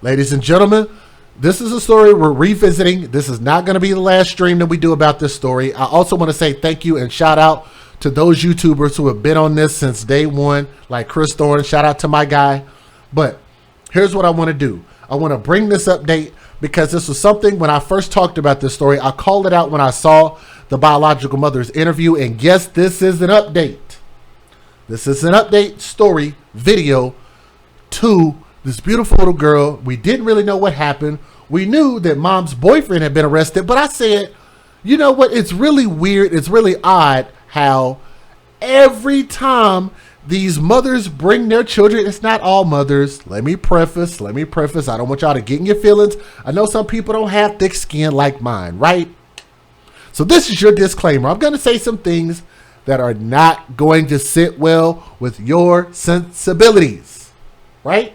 Ladies and gentlemen, this is a story we're revisiting. This is not going to be the last stream that we do about this story. I also want to say thank you and shout out to those YouTubers who have been on this since day one, like Chris Thorne. Shout out to my guy. But here's what I want to do. I want to bring this update because this was something when I first talked about this story. I called it out when I saw the biological mother's interview. And yes, this is an update. This is an update story video to this beautiful little girl. We didn't really know what happened. We knew that mom's boyfriend had been arrested, but I said, you know what? It's really weird. It's really odd how every time these mothers bring their children, it's not all mothers. Let me preface. I don't want y'all to get in your feelings. I know some people don't have thick skin like mine, right? So this is your disclaimer. I'm going to say some things that are not going to sit well with your sensibilities, right?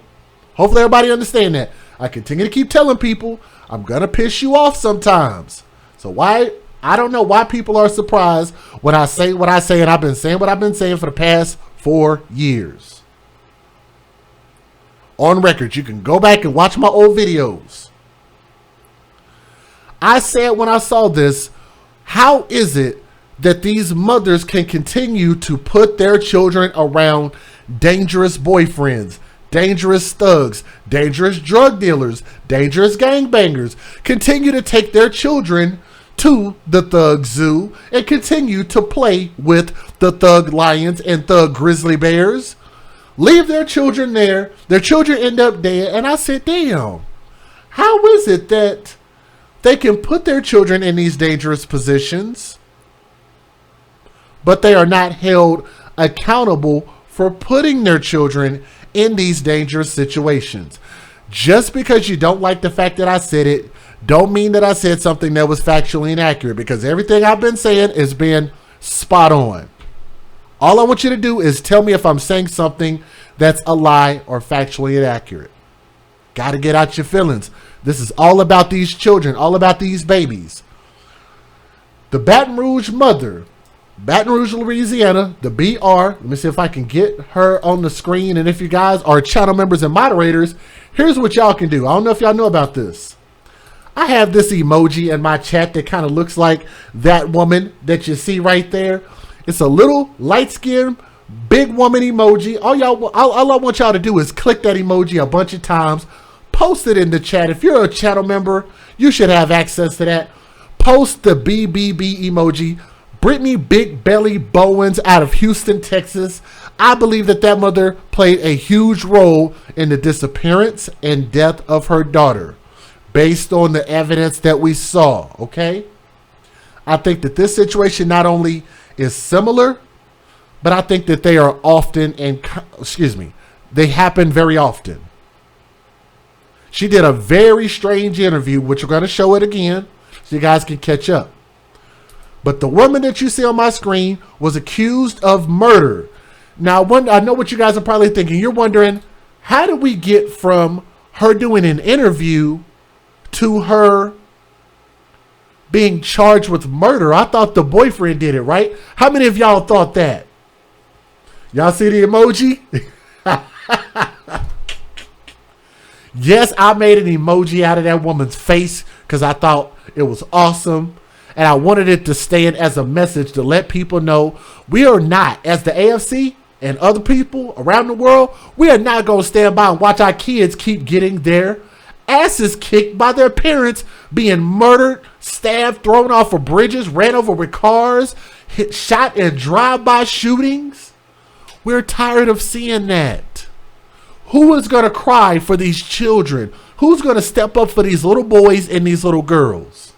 Hopefully everybody understand that. I continue to keep telling people I'm going to piss you off sometimes. So I don't know why people are surprised when I say what I say, and I've been saying what I've been saying for the past 4 years. On record, you can go back and watch my old videos. I said when I saw this, how is it that these mothers can continue to put their children around dangerous boyfriends, dangerous thugs, dangerous drug dealers, dangerous gangbangers, continue to take their children to the thug zoo and continue to play with the thug lions and thug grizzly bears, leave their children there, their children end up dead. And I said, damn, how is it that they can put their children in these dangerous positions, but they are not held accountable for putting their children in these dangerous situations? Just because you don't like the fact that I said it, don't mean that I said something that was factually inaccurate, because everything I've been saying is been spot on. All I want you to do is tell me if I'm saying something that's a lie or factually inaccurate. Got to get out your feelings. This is all about these children, all about these babies. The Baton Rouge mother, Baton Rouge, Louisiana, the BR. Let me see if I can get her on the screen. And if you guys are channel members and moderators, here's what y'all can do. I don't know if y'all know about this. I have this emoji in my chat that kind of looks like that woman that you see right there. It's a little light-skinned, big woman emoji. All I want y'all to do is click that emoji a bunch of times. Post it in the chat. If you're a channel member, you should have access to that. Post the BBB emoji. Brittany Big Belly Bowens out of Houston, Texas. I believe that mother played a huge role in the disappearance and death of her daughter, based on the evidence that we saw, okay? I think that this situation not only is similar, but I think that they are often, they happen very often. She did a very strange interview, which we're going to show it again so you guys can catch up. But the woman that you see on my screen was accused of murder. Now, I know what you guys are probably thinking. You're wondering, how did we get from her doing an interview to her being charged with murder? I thought the boyfriend did it, right? How many of y'all thought that? Y'all see the emoji? Yes, I made an emoji out of that woman's face because I thought it was awesome. And I wanted it to stand as a message to let people know we are not, as the AFC and other people around the world, we are not going to stand by and watch our kids keep getting their asses kicked by their parents, being murdered, stabbed, thrown off of bridges, ran over with cars, shot in drive-by shootings. We're tired of seeing that. Who is going to cry for these children? Who's going to step up for these little boys and these little girls?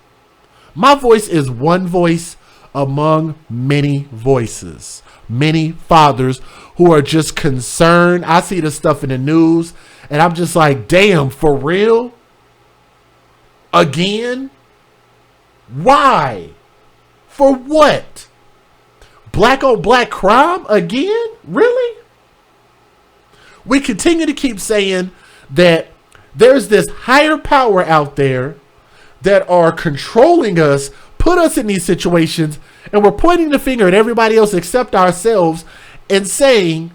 My voice is one voice among many voices, many fathers who are just concerned. I see this stuff in the news and I'm just like, damn, for real? Again? Why? For what? Black on black crime again? Really? We continue to keep saying that there's this higher power out there that are controlling us, put us in these situations, and we're pointing the finger at everybody else except ourselves and saying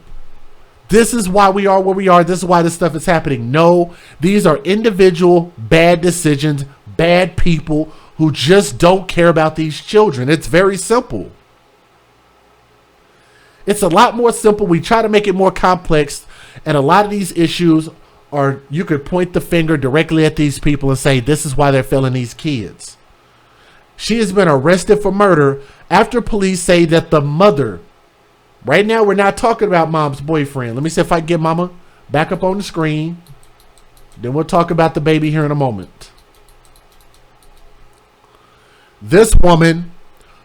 this is why we are where we are. This is why this stuff is happening. No, these are individual bad decisions, bad people who just don't care about these children. It's very simple. It's a lot more simple. We try to make it more complex. And a lot of these issues are, you could point the finger directly at these people and say, this is why they're failing these kids. She has been arrested for murder after police say that the mother, right now we're not talking about mom's boyfriend. Let me see if I can get mama back up on the screen. Then we'll talk about the baby here in a moment. This woman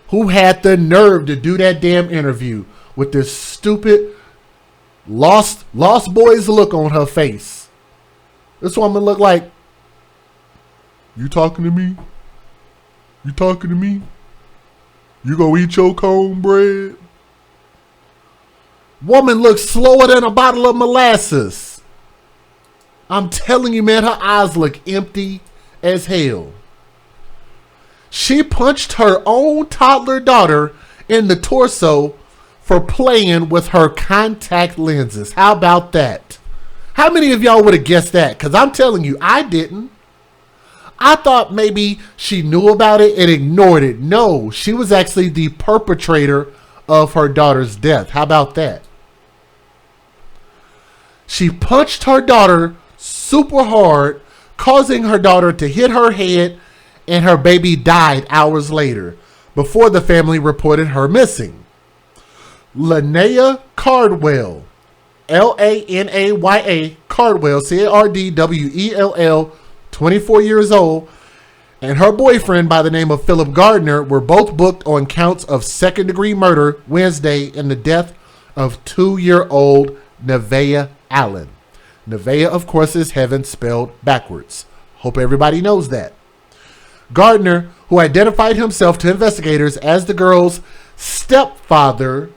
who had the nerve to do that damn interview with this stupid lost boys look on her face. This woman looked like, you talking to me? You talking to me? You gonna eat your cornbread? Woman looks slower than a bottle of molasses. I'm telling you, man, her eyes look empty as hell. She punched her own toddler daughter in the torso for playing with her contact lenses. How about that? How many of y'all would have guessed that? Because I'm telling you, I didn't. I thought maybe she knew about it and ignored it. No, she was actually the perpetrator of her daughter's death. How about that? She punched her daughter super hard, causing her daughter to hit her head, and her baby died hours later before the family reported her missing. Nevaeh Cardwell, Lanaya Cardwell, Cardwell, 24 years old, and her boyfriend by the name of Philip Gardner were both booked on counts of second-degree murder Wednesday in the death of 2-year-old Nevaeh Allen. Nevaeh, of course, is heaven spelled backwards. Hope everybody knows that. Gardner, who identified himself to investigators as the girl's stepfather,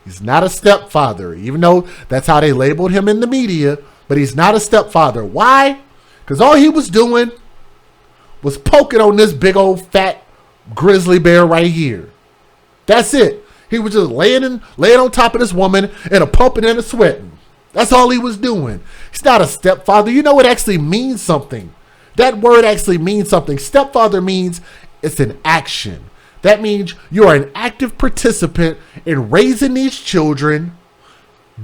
he's not a stepfather, even though that's how they labeled him in the media, but he's not a stepfather. Why? Because all he was doing was poking on this big old fat grizzly bear right here. That's it. He was just laying on top of this woman and a pumping and a sweating. That's all he was doing. He's not a stepfather. You know, it actually means something. That word actually means something. Stepfather means it's an action. That means you are an active participant in raising these children,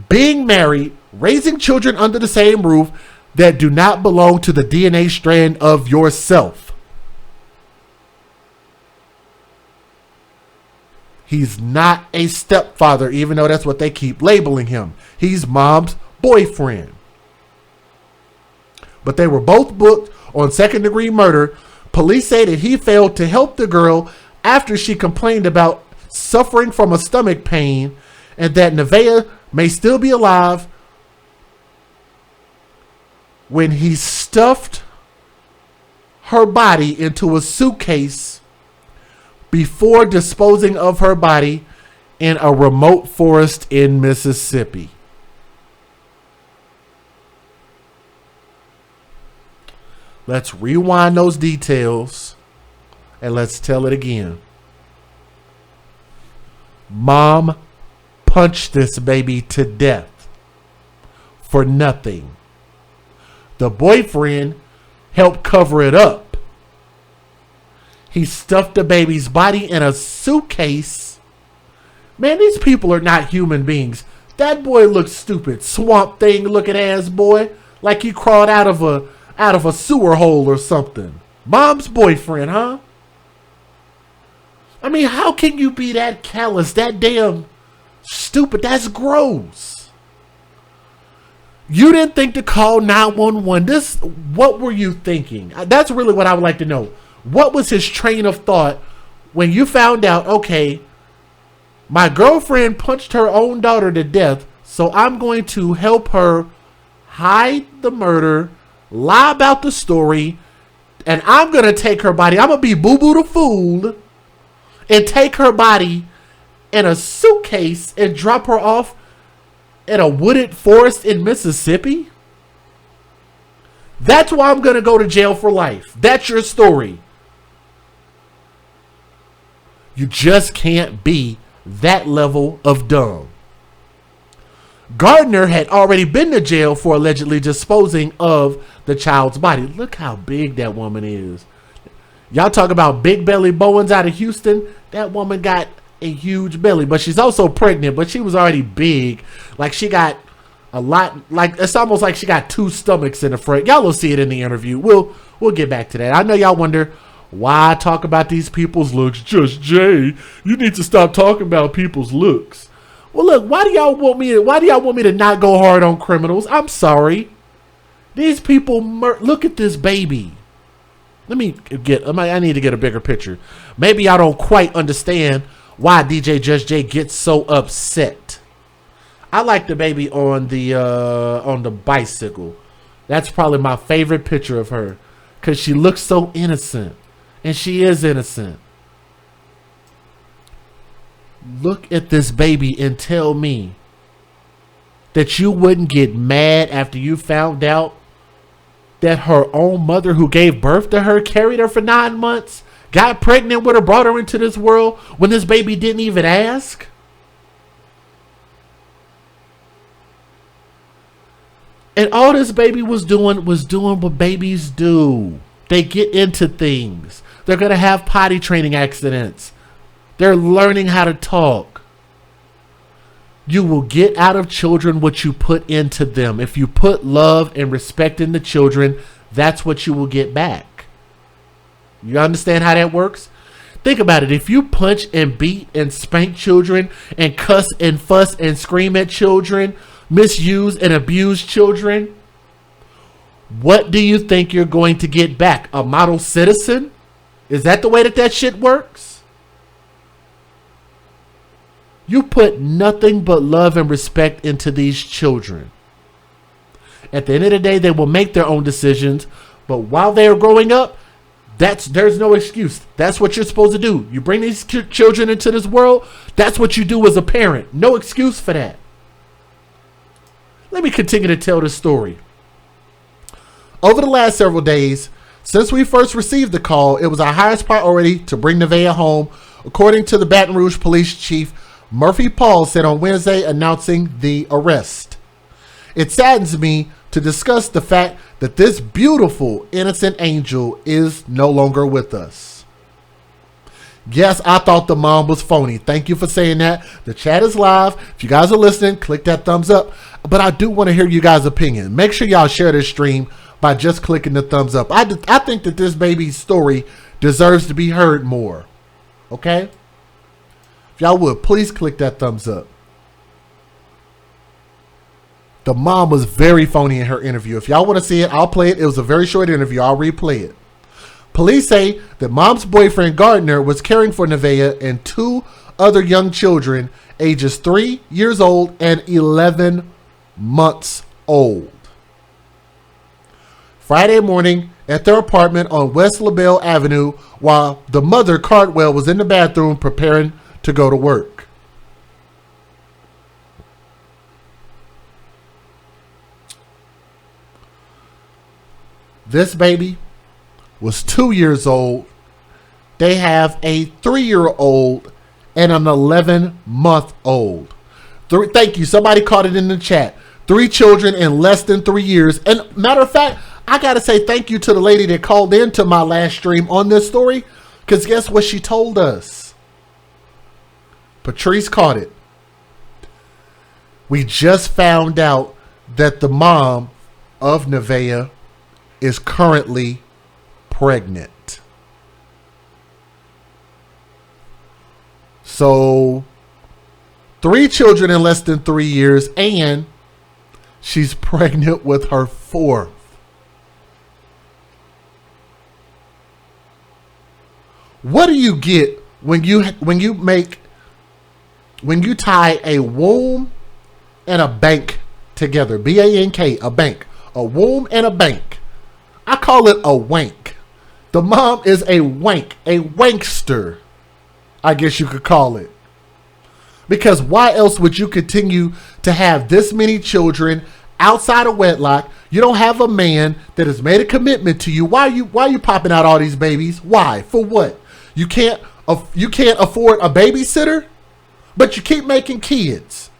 being married, raising children under the same roof that do not belong to the DNA strand of yourself. He's not a stepfather, even though that's what they keep labeling him. He's mom's boyfriend. But they were both booked on second-degree murder. Police say that he failed to help the girl after she complained about suffering from a stomach pain and that Nevaeh may still be alive when he stuffed her body into a suitcase before disposing of her body in a remote forest in Mississippi. Let's rewind those details and let's tell it again. Mom punched this baby to death for nothing. The boyfriend helped cover it up. He stuffed the baby's body in a suitcase. Man, these people are not human beings. That boy looks stupid. Swamp Thing looking ass boy. Like he crawled out of a sewer hole or something. Mom's boyfriend, huh? I mean, how can you be that callous, that damn stupid? That's gross. You didn't think to call 911. What were you thinking? That's really what I would like to know. What was his train of thought when you found out, okay, my girlfriend punched her own daughter to death, so I'm going to help her hide the murder, lie about the story, and I'm going to take her body. I'm going to be Boo-Boo the Fool and take her body in a suitcase and drop her off in a wooded forest in Mississippi? That's why I'm going to go to jail for life. That's your story. You just can't be that level of dumb. Gardner had already been to jail for allegedly disposing of the child's body. Look how big that woman is. Y'all talk about big belly Bowens out of Houston. That woman got a huge belly, but she's also pregnant, but she was already big. Like she got a lot, like it's almost like she got two stomachs in the front. Y'all will see it in the interview. We'll get back to that. I know y'all wonder why I talk about these people's looks. Just Jay, you need to stop talking about people's looks. Well, look, why do y'all want me to not go hard on criminals? I'm sorry. These people, look at this baby. I need to get a bigger picture. Maybe y'all don't quite understand why DJ Just Jay gets so upset. I like the baby on the bicycle. That's probably my favorite picture of her because she looks so innocent, and she is innocent. Look at this baby and tell me that you wouldn't get mad after you found out that her own mother who gave birth to her, carried her for 9 months, got pregnant with her, brought her into this world when this baby didn't even ask? And all this baby was doing what babies do. They get into things. They're going to have potty training accidents. They're learning how to talk. You will get out of children what you put into them. If you put love and respect in the children, that's what you will get back. You understand how that works? Think about it. If you punch and beat and spank children and cuss and fuss and scream at children, misuse and abuse children, what do you think you're going to get back? A model citizen? Is that the way that shit works? You put nothing but love and respect into these children. At the end of the day, they will make their own decisions. But while they are growing up, there's no excuse. That's what you're supposed to do. You bring these children into this world. That's what you do as a parent. No excuse for that. Let me continue to tell this story. Over the last several days, since we first received the call, it was our highest priority to bring Nevaeh home, according to the Baton Rouge Police Chief Murphy Paul said on Wednesday, announcing the arrest. It saddens me to discuss the fact that this beautiful, innocent angel is no longer with us. Yes, I thought the mom was phony. Thank you for saying that. The chat is live. If you guys are listening, click that thumbs up. But I do want to hear you guys' opinion. Make sure y'all share this stream by just clicking the thumbs up. I think that this baby's story deserves to be heard more. Okay? Y'all would please click that thumbs up. The mom was very phony in her interview. If y'all want to see it, I'll play it. It was a very short interview. I'll replay it. Police say that mom's boyfriend Gardner was caring for Nevaeh and two other young children, ages 3 years old and 11 months old. Friday morning at their apartment on West LaBelle Avenue, while the mother, Cardwell, was in the bathroom preparing to go to work. This baby was 2 years old. They have a 3-year-old and an 11-month-old. Thank you. Somebody caught it in the chat. 3 children in less than 3 years. And matter of fact, I got to say thank you to the lady that called into my last stream on this story, because guess what she told us? Patrice caught it. We just found out that the mom of Nevaeh is currently pregnant. So 3 children in less than 3 years, and she's pregnant with her 4th. What do you get when you tie a womb and a bank together? B-A-N-K, a bank. A womb and a bank. I call it a wank. The mom is a wank, a wankster, I guess you could call it. Because why else would you continue to have this many children outside of wedlock? You don't have a man that has made a commitment to you. Why are you popping out all these babies? Why? For what? You can't afford a babysitter, but you keep making kids.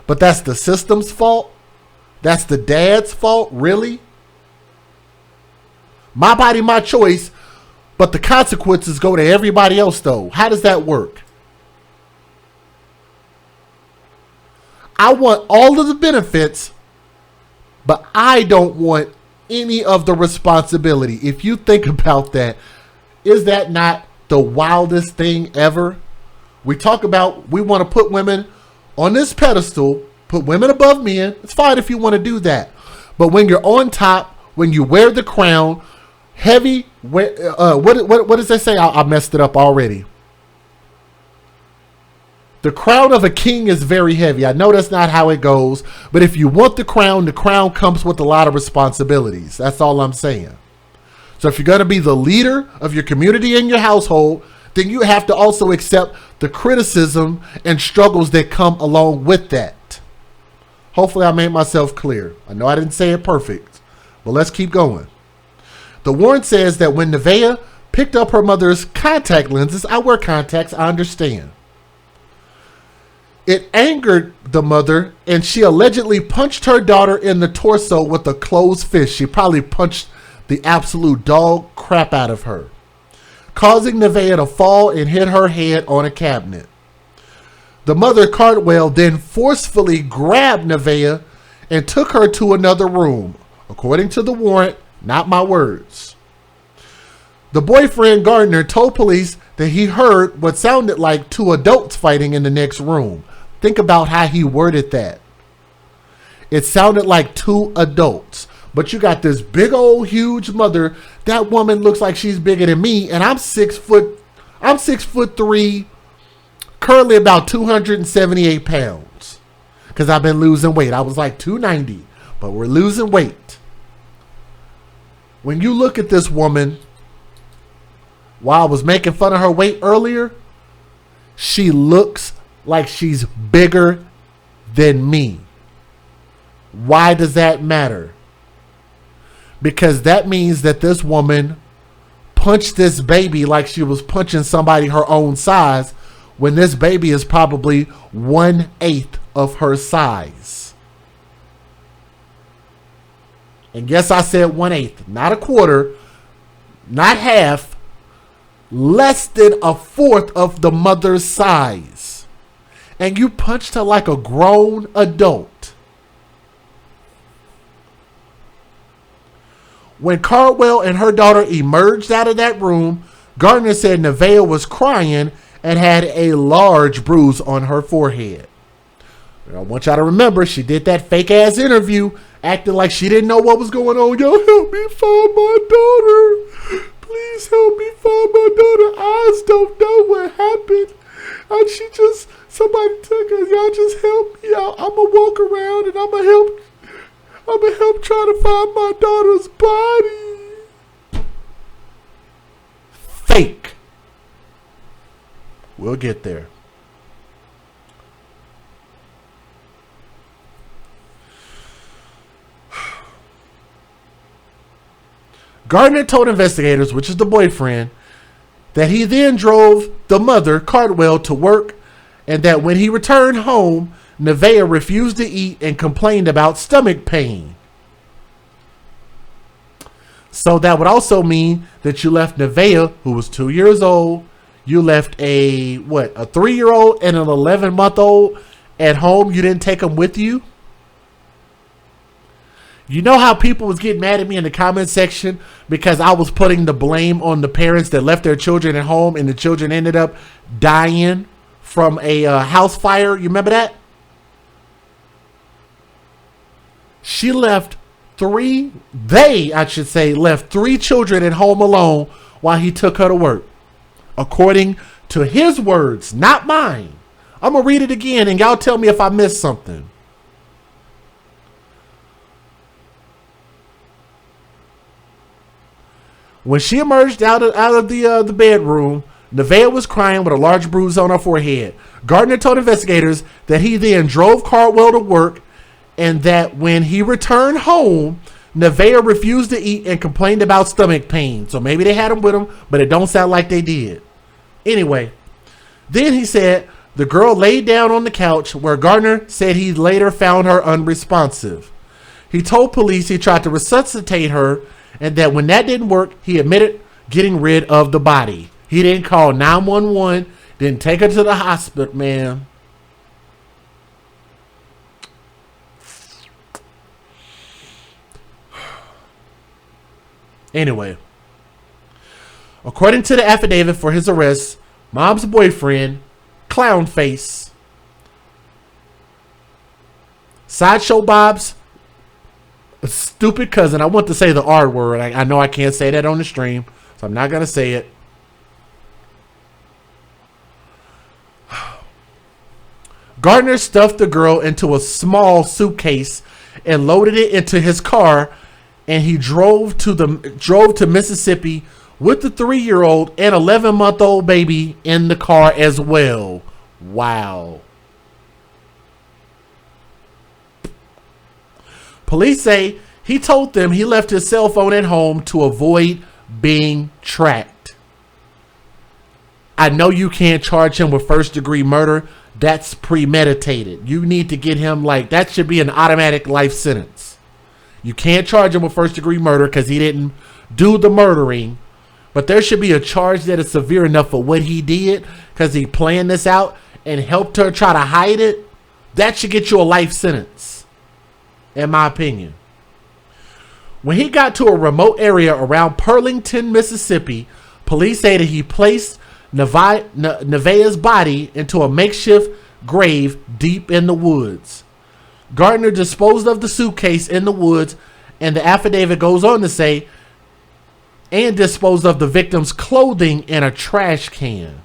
But that's the system's fault? That's the dad's fault? Really? My body, my choice, but the consequences go to everybody else though. How does that work? I want all of the benefits, but I don't want any of the responsibility. If you think about that, is that not the wildest thing ever? We talk about we want to put women on this pedestal, put women above men. It's fine if you want to do that. But when you're on top, when you wear the crown, heavy, what does that say? I messed it up already. The crown of a king is very heavy. I know that's not how it goes, but if you want the crown comes with a lot of responsibilities. That's all I'm saying. So if you're going to be the leader of your community and your household, then you have to also accept the criticism and struggles that come along with that. Hopefully I made myself clear. I know I didn't say it perfect, but let's keep going. The warrant says that when Nevaeh picked up her mother's contact lenses, I wear contacts, I understand. It angered the mother, and she allegedly punched her daughter in the torso with a closed fist. She probably punched the absolute dog crap out of her, causing Nevaeh to fall and hit her head on a cabinet. The mother, Cardwell, then forcefully grabbed Nevaeh and took her to another room, according to the warrant, not my words. The boyfriend, Gardner, told police that he heard what sounded like two adults fighting in the next room. Think about how he worded that. It sounded like two adults. But you got this big old huge mother. That woman looks like she's bigger than me, and I'm 6'3", currently about 278 pounds. Because I've been losing weight. I was like 290, but we're losing weight. When you look at this woman, while I was making fun of her weight earlier, she looks like she's bigger than me. Why does that matter? Because that means that this woman punched this baby like she was punching somebody her own size, when this baby is probably 1/8 of her size. And yes, I said 1/8, not a quarter, not half, less than a fourth of the mother's size. And you punched her like a grown adult. When Cardwell and her daughter emerged out of that room, Gardner said Nevaeh was crying and had a large bruise on her forehead. I want y'all to remember, she did that fake ass interview acting like she didn't know what was going on. Yo, help me find my daughter. Please help me find my daughter. I don't know what happened. And somebody took her. Y'all just help me out. I'm going to walk around and I'm going to help try to find my daughter's body. Fake. We'll get there. Gardner told investigators, which is the boyfriend, that he then drove the mother, Cardwell, to work, and that when he returned home, Nevaeh refused to eat and complained about stomach pain. So that would also mean that you left Nevaeh, who was 2 years old, you left a 3-year-old and an 11-month-old at home. You didn't take them with you. You know how people was getting mad at me in the comment section because I was putting the blame on the parents that left their children at home and the children ended up dying from a house fire. You remember that? She left left 3 children at home alone while he took her to work. According to his words, not mine. I'm going to read it again and y'all tell me if I missed something. When she emerged out of the bedroom, Nevaeh was crying with a large bruise on her forehead. Gardner told investigators that he then drove Cardwell to work and that when he returned home, Nevaeh refused to eat and complained about stomach pain. So maybe they had him with him, but it don't sound like they did. Anyway, then he said The girl laid down on the couch, where Gardner said he later found her unresponsive. He told police he tried to resuscitate her, and that when that didn't work, he admitted getting rid of the body. He didn't call 911, didn't take her to the hospital, man. Anyway, according to the affidavit for his arrest, mom's boyfriend, Clown Face, Sideshow Bob's stupid cousin. I want to say the R word. I know I can't say that on the stream, so I'm not going to say it. Gardner stuffed the girl into a small suitcase and loaded it into his car, and he drove to Mississippi with the 3-year-old and 11-month-old baby in the car as well. Wow. Police say he told them he left his cell phone at home to avoid being tracked. I know you can't charge him with first-degree murder. That's premeditated. You need to get him, like, that should be an automatic life sentence. You can't charge him with first-degree murder because he didn't do the murdering. But there should be a charge that is severe enough for what he did, because he planned this out and helped her try to hide it. That should get you a life sentence, in my opinion. When he got to a remote area around Pearlington, Mississippi, police say that he placed Nevaeh's body into a makeshift grave deep in the woods. Gardner disposed of the suitcase in the woods, and the affidavit goes on to say, and disposed of the victim's clothing in a trash can.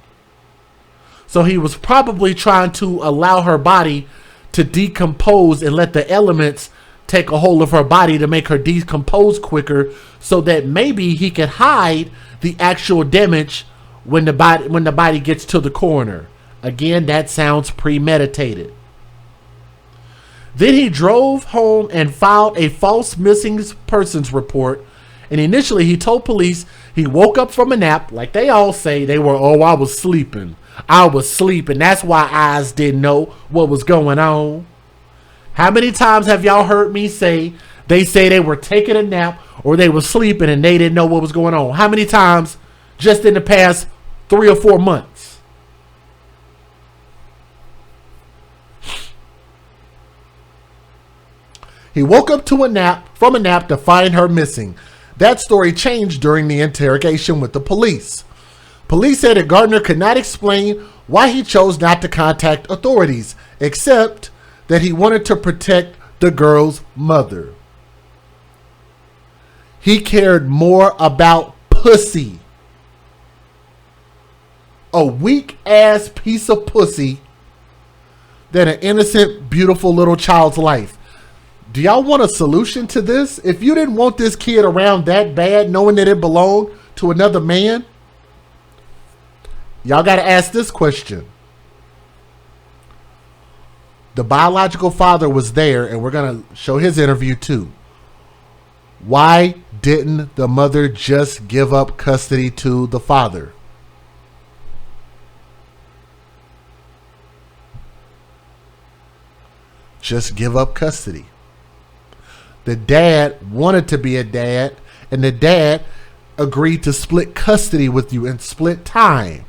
So he was probably trying to allow her body to decompose and let the elements take a hold of her body to make her decompose quicker, so that maybe he could hide the actual damage when the body gets to the coroner. Again, that sounds premeditated. Then he drove home and filed a false missing persons report. And initially he told police he woke up from a nap, like they all say. They were, oh, I was sleeping. That's why eyes didn't know what was going on. How many times have y'all heard me say they were taking a nap or they were sleeping and they didn't know what was going on? How many times just in the past 3 or 4 months? He woke up from a nap to find her missing. That story changed during the interrogation with the police. Police said that Gardner could not explain why he chose not to contact authorities, except that he wanted to protect the girl's mother. He cared more about pussy. A weak-ass piece of pussy than an innocent, beautiful little child's life. Do y'all want a solution to this? If you didn't want this kid around that bad, knowing that it belonged to another man, y'all got to ask this question. The biological father was there, and we're going to show his interview too. Why didn't the mother just give up custody to the father? Just give up custody. The dad wanted to be a dad, and the dad agreed to split custody with you and split time.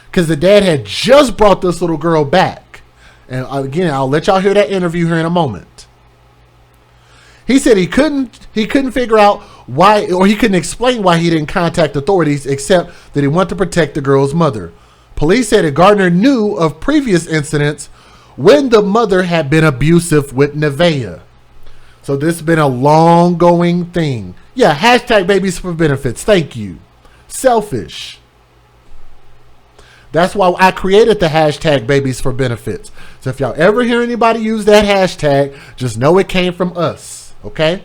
Because the dad had just brought this little girl back. And again, I'll let y'all hear that interview here in a moment. He said he couldn't figure out why, or he couldn't explain why he didn't contact authorities, except that he wanted to protect the girl's mother. Police said that Gardner knew of previous incidents when the mother had been abusive with Nevaeh. So this has been a long going thing. Yeah, hashtag babies for benefits. Thank you. Selfish. That's why I created the hashtag babies for benefits. So if y'all ever hear anybody use that hashtag, just know it came from us. Okay?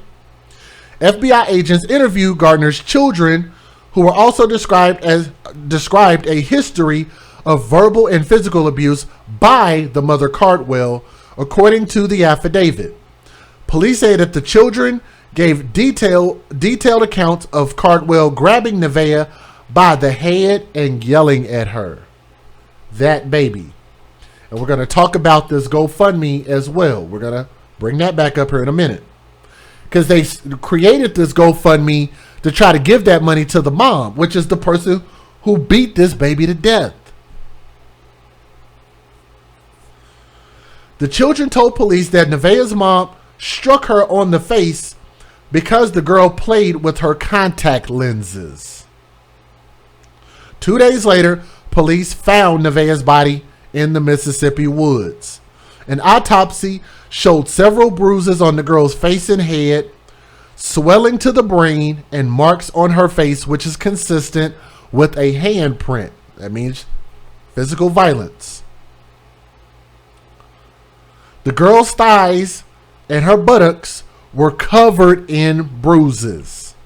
FBI agents interviewed Gardner's children, who were also described a history of verbal and physical abuse by the mother Cardwell, according to the affidavit. Police say that the children gave detailed accounts of Cardwell grabbing Nevaeh by the head and yelling at her. that baby. And we're going to talk about this GoFundMe as well. We're going to bring that back up here in a minute. Because they created this GoFundMe to try to give that money to the mom, which is the person who beat this baby to death. The children told police that Nevaeh's mom struck her on the face because the girl played with her contact lenses. 2 days later, police found Nevaeh's body in the Mississippi woods. An autopsy showed several bruises on the girl's face and head, swelling to the brain, and marks on her face, which is consistent with a handprint. That means physical violence. The girl's thighs and her buttocks were covered in bruises.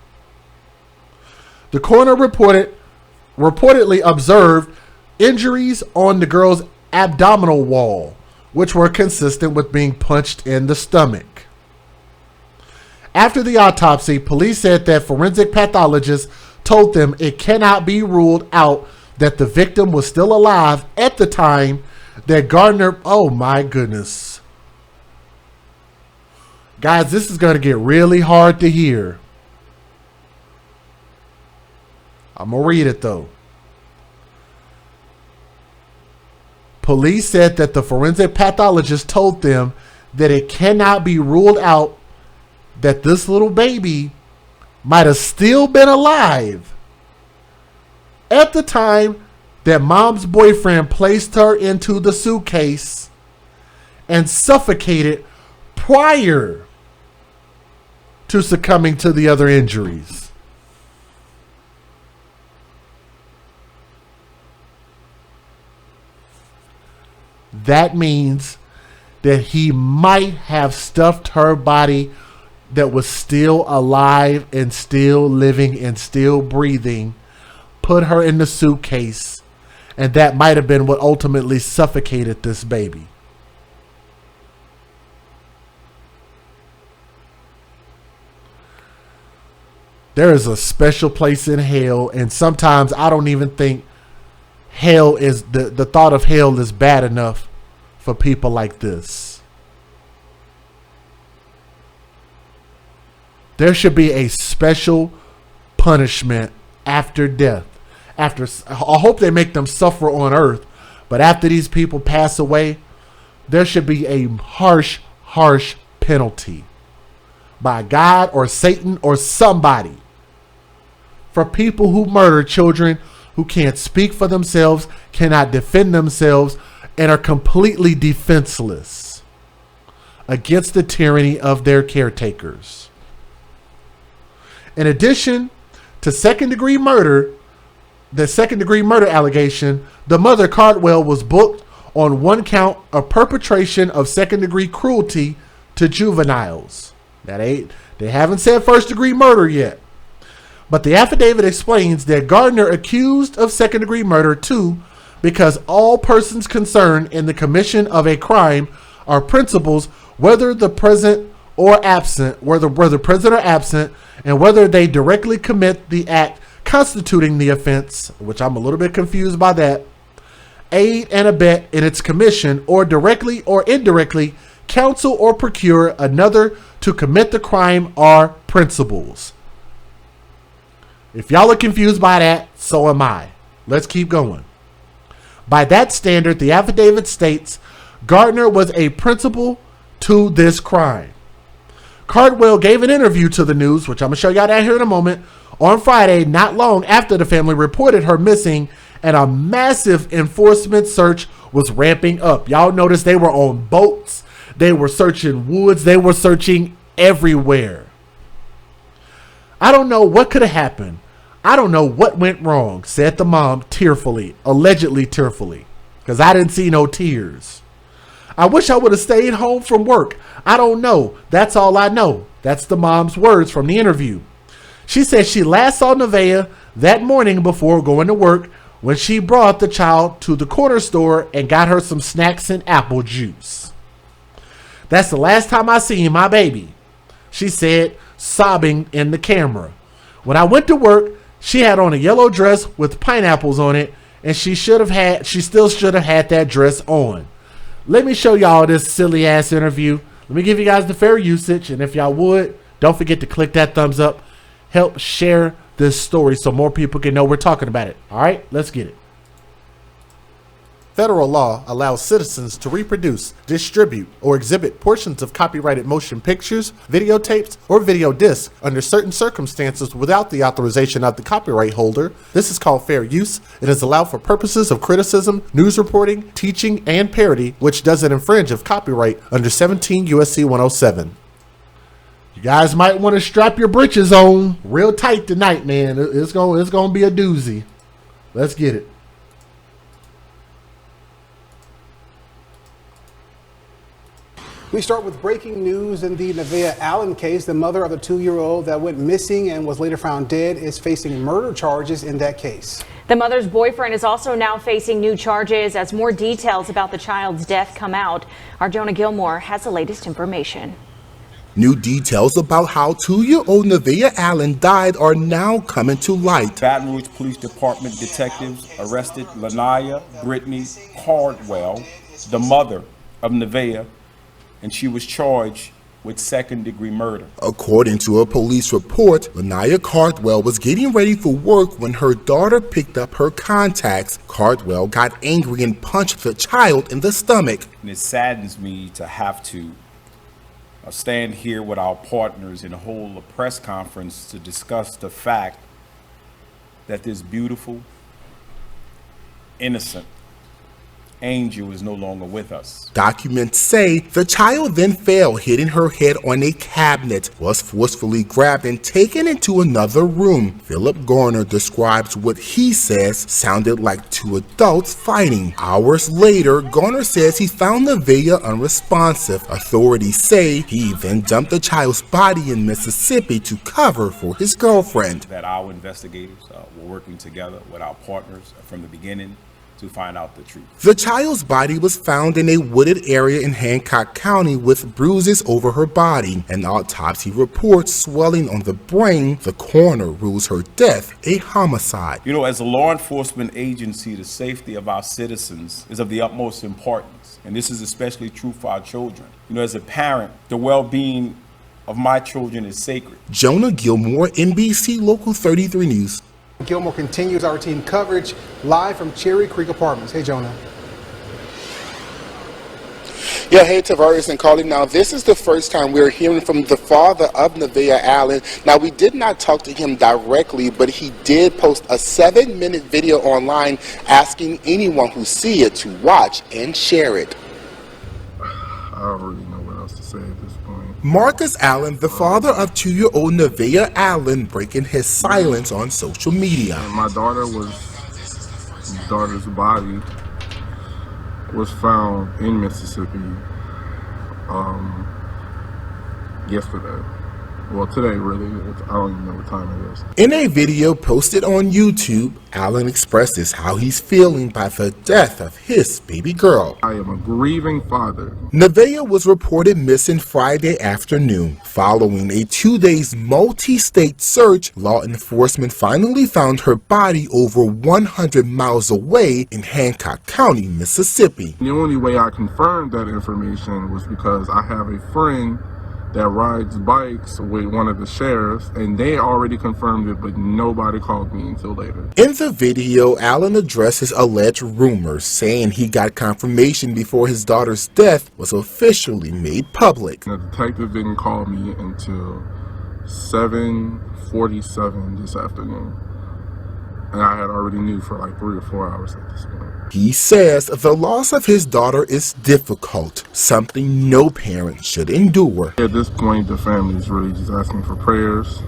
The coroner reportedly observed injuries on the girl's abdominal wall, which were consistent with being punched in the stomach. After the autopsy, police said that forensic pathologists told them it cannot be ruled out that the victim was still alive at the time that Gardner... Oh my goodness. Guys, this is going to get really hard to hear. I'm going to read it though. Police said that the forensic pathologist told them that it cannot be ruled out that this little baby might have still been alive at the time that mom's boyfriend placed her into the suitcase and suffocated prior to succumbing to the other injuries. That means that he might have stuffed her body that was still alive and still living and still breathing, put her in the suitcase, and that might have been what ultimately suffocated this baby. There is a special place in hell, and sometimes I don't even think hell is the thought of hell is bad enough for people like this. There should be a special punishment after death. I hope they make them suffer on earth, but after these people pass away, there should be a harsh penalty by God or Satan or somebody for people who murder children who can't speak for themselves, cannot defend themselves, and are completely defenseless against the tyranny of their caretakers. In addition to second-degree murder, the second-degree murder allegation, the mother, Cardwell, was booked on one count of perpetration of second-degree cruelty to juveniles. They haven't said first-degree murder yet. But the affidavit explains that Gardner accused of second-degree murder too, because all persons concerned in the commission of a crime are principals, whether present or absent, and whether they directly commit the act constituting the offense, which I'm a little bit confused by that, aid and abet in its commission, or directly or indirectly counsel or procure another to commit the crime are principals. If y'all are confused by that, so am I. Let's keep going. By that standard, the affidavit states Gardner was a principal to this crime. Cardwell gave an interview to the news, which I'm going to show y'all that here in a moment, on Friday, not long after the family reported her missing, and a massive enforcement search was ramping up. Y'all notice they were on boats, they were searching woods, they were searching everywhere. I don't know what could have happened. I don't know what went wrong, said the mom tearfully, allegedly tearfully, because I didn't see no tears. I wish I would have stayed home from work. I don't know. That's all I know. That's the mom's words from the interview. She said she last saw Nevaeh that morning before going to work when she brought the child to the corner store and got her some snacks and apple juice. That's the last time I seen my baby, she said, sobbing in the camera. When I went to work, she had on a yellow dress with pineapples on it and she still should have had that dress on. Let me show y'all this silly ass interview. Let me give you guys the fair usage, and if y'all would, don't forget to click that thumbs up. Help share this story so more people can know we're talking about it. All right, let's get it. Federal law allows citizens to reproduce, distribute, or exhibit portions of copyrighted motion pictures, videotapes, or video discs under certain circumstances without the authorization of the copyright holder. This is called fair use. It is allowed for purposes of criticism, news reporting, teaching, and parody, which doesn't infringe of copyright under 17 U.S.C. 107. You guys might want to strap your britches on real tight tonight, man. It's gonna be a doozy. Let's get it. We start with breaking news in the Nevaeh Allen case. The mother of the 2-year-old that went missing and was later found dead is facing murder charges in that case. The mother's boyfriend is also now facing new charges as more details about the child's death come out. Our Jonah Gilmore has the latest information. New details about how 2-year-old Nevaeh Allen died are now coming to light. Baton Rouge Police Department detectives arrested Lanaya Brittany Cardwell, the mother of Nevaeh, and she was charged with second-degree murder. According to a police report, Lanaya Cardwell was getting ready for work when her daughter picked up her contacts. Cardwell got angry and punched the child in the stomach. And it saddens me to have to stand here with our partners and hold a press conference to discuss the fact that this beautiful, innocent angel is no longer with us. Documents say the child then fell, hitting her head on a cabinet, was forcefully grabbed and taken into another room. Philip Garner describes what he says sounded like two adults fighting. Hours later, Garner says he found Nevaeh unresponsive. Authorities say he then dumped the child's body in Mississippi to cover for his girlfriend. That our investigators were working together with our partners from the beginning to find out the truth. The child's body was found in a wooded area in Hancock County with bruises over her body. An autopsy reports swelling on the brain. The coroner rules her death a homicide. You know, as a law enforcement agency, the safety of our citizens is of the utmost importance. And this is especially true for our children. You know, as a parent, the well-being of my children is sacred. Jonah Gilmore, NBC Local 33 News. Gilmore continues our team coverage live from Cherry Creek Apartments. Hey, Jonah. Yeah, hey, Tavares and Carly. Now, this is the first time we're hearing from the father of Nevaeh Allen. Now, we did not talk to him directly, but he did post a 7-minute video online asking anyone who see it to watch and share it. I don't really know what else to say at this point. Marcus Allen, the father of 2-year-old Nevaeh Allen, breaking his silence on social media. And my daughter's body was found in Mississippi yesterday. Well, today, really. I don't even know what time it is. In a video posted on YouTube, Allen expresses how he's feeling by the death of his baby girl. I am a grieving father. Nevaeh was reported missing Friday afternoon. Following a 2-day multi-state search, law enforcement finally found her body over 100 miles away in Hancock County, Mississippi. The only way I confirmed that information was because I have a friend that rides bikes with one of the sheriffs, and they already confirmed it, but nobody called me until later. In the video, Allen addresses alleged rumors, saying he got confirmation before his daughter's death was officially made public. The detective didn't call me until 7:47 this afternoon, and I had already knew for like 3 or 4 hours at this point. He says the loss of his daughter is difficult, something no parent should endure. At this point, the family is really just asking for prayers.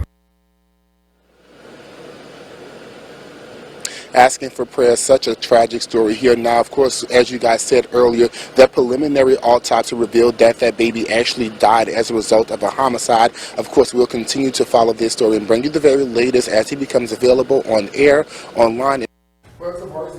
Asking for prayers, such a tragic story here. Now, of course, as you guys said earlier, the preliminary autopsy revealed that that baby actually died as a result of a homicide. Of course, we'll continue to follow this story and bring you the very latest as he becomes available on air, online. Well,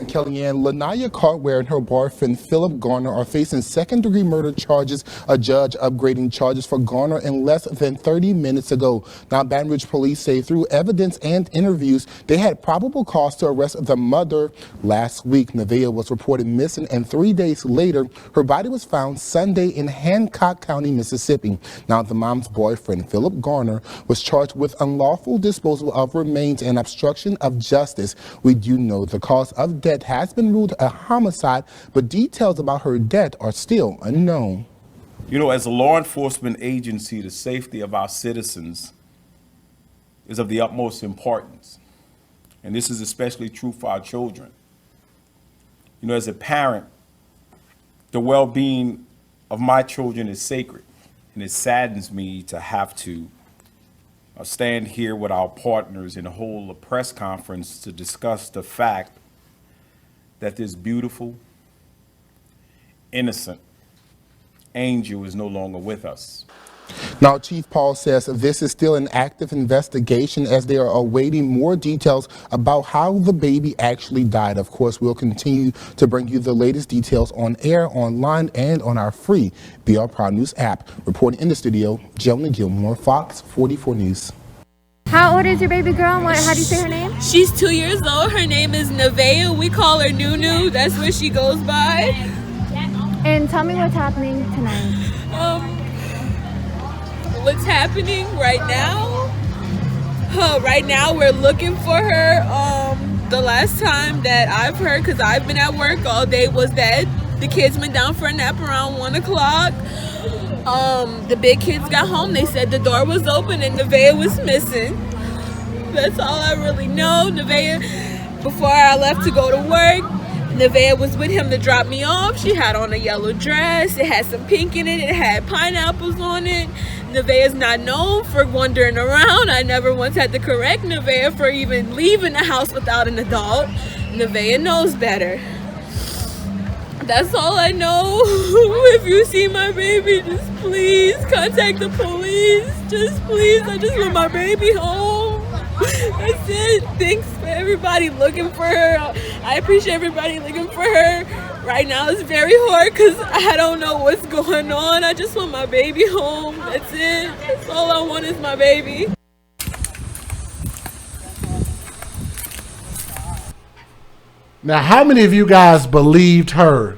Kellyanne, Lanaya Cartware and her boyfriend Philip Garner are facing second-degree murder charges. A judge upgrading charges for Garner in less than 30 minutes ago. Now, Baton Rouge police say through evidence and interviews, they had probable cause to arrest the mother last week. Nevaeh was reported missing, and 3 days later, her body was found Sunday in Hancock County, Mississippi. Now, the mom's boyfriend, Philip Garner, was charged with unlawful disposal of remains and obstruction of justice. We do know the cause of death has been ruled a homicide, but details about her death are still unknown. You know, as a law enforcement agency, the safety of our citizens is of the utmost importance. And this is especially true for our children. You know, as a parent, the well-being of my children is sacred. And it saddens me to have to stand here with our partners and hold a press conference to discuss the fact that this beautiful, innocent angel is no longer with us. Now, Chief Paul says this is still an active investigation as they are awaiting more details about how the baby actually died. Of course, we'll continue to bring you the latest details on air, online, and on our free BR Proud News app. Reporting in the studio, Jonah Gilmore, Fox 44 News. How old is your baby girl? How do you say her name? She's 2 years old. Her name is Nevaeh. We call her Nunu. That's what she goes by. And tell me what's happening tonight. What's happening right now? Right now we're looking for her. The last time that I've heard, because I've been at work all day, was that the kids went down for a nap around 1 o'clock. The big kids got home. They said the door was open and Nevaeh was missing. That's all I really know. Nevaeh, before I left to go to work, Nevaeh was with him to drop me off. She had on a yellow dress. It had some pink in it. It had pineapples on it. Nevaeh is not known for wandering around. I never once had to correct Nevaeh for even leaving the house without an adult. Nevaeh knows better. That's all I know. If you see my baby, just please contact the police. Just please, I just want my baby home. That's it. Thanks for everybody looking for her. I appreciate everybody looking for her. Right now it's very hard because I don't know what's going on. I just want my baby home. That's it. That's all I want is my baby. Now, how many of you guys believed her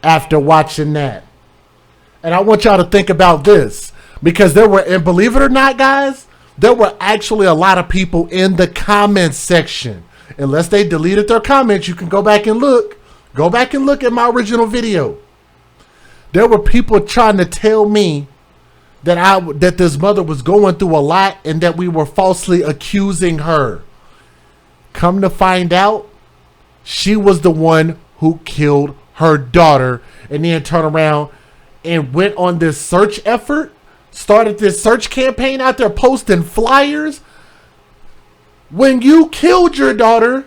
after watching that? And I want y'all to think about this, because there were, and believe it or not, guys, there were actually a lot of people in the comments section. Unless they deleted their comments, you can go back and look. Go back and look at my original video. There were people trying to tell me that this mother was going through a lot and that we were falsely accusing her. Come to find out, she was the one who killed her daughter and then turned around and went on this search effort, started this search campaign out there posting flyers when you killed your daughter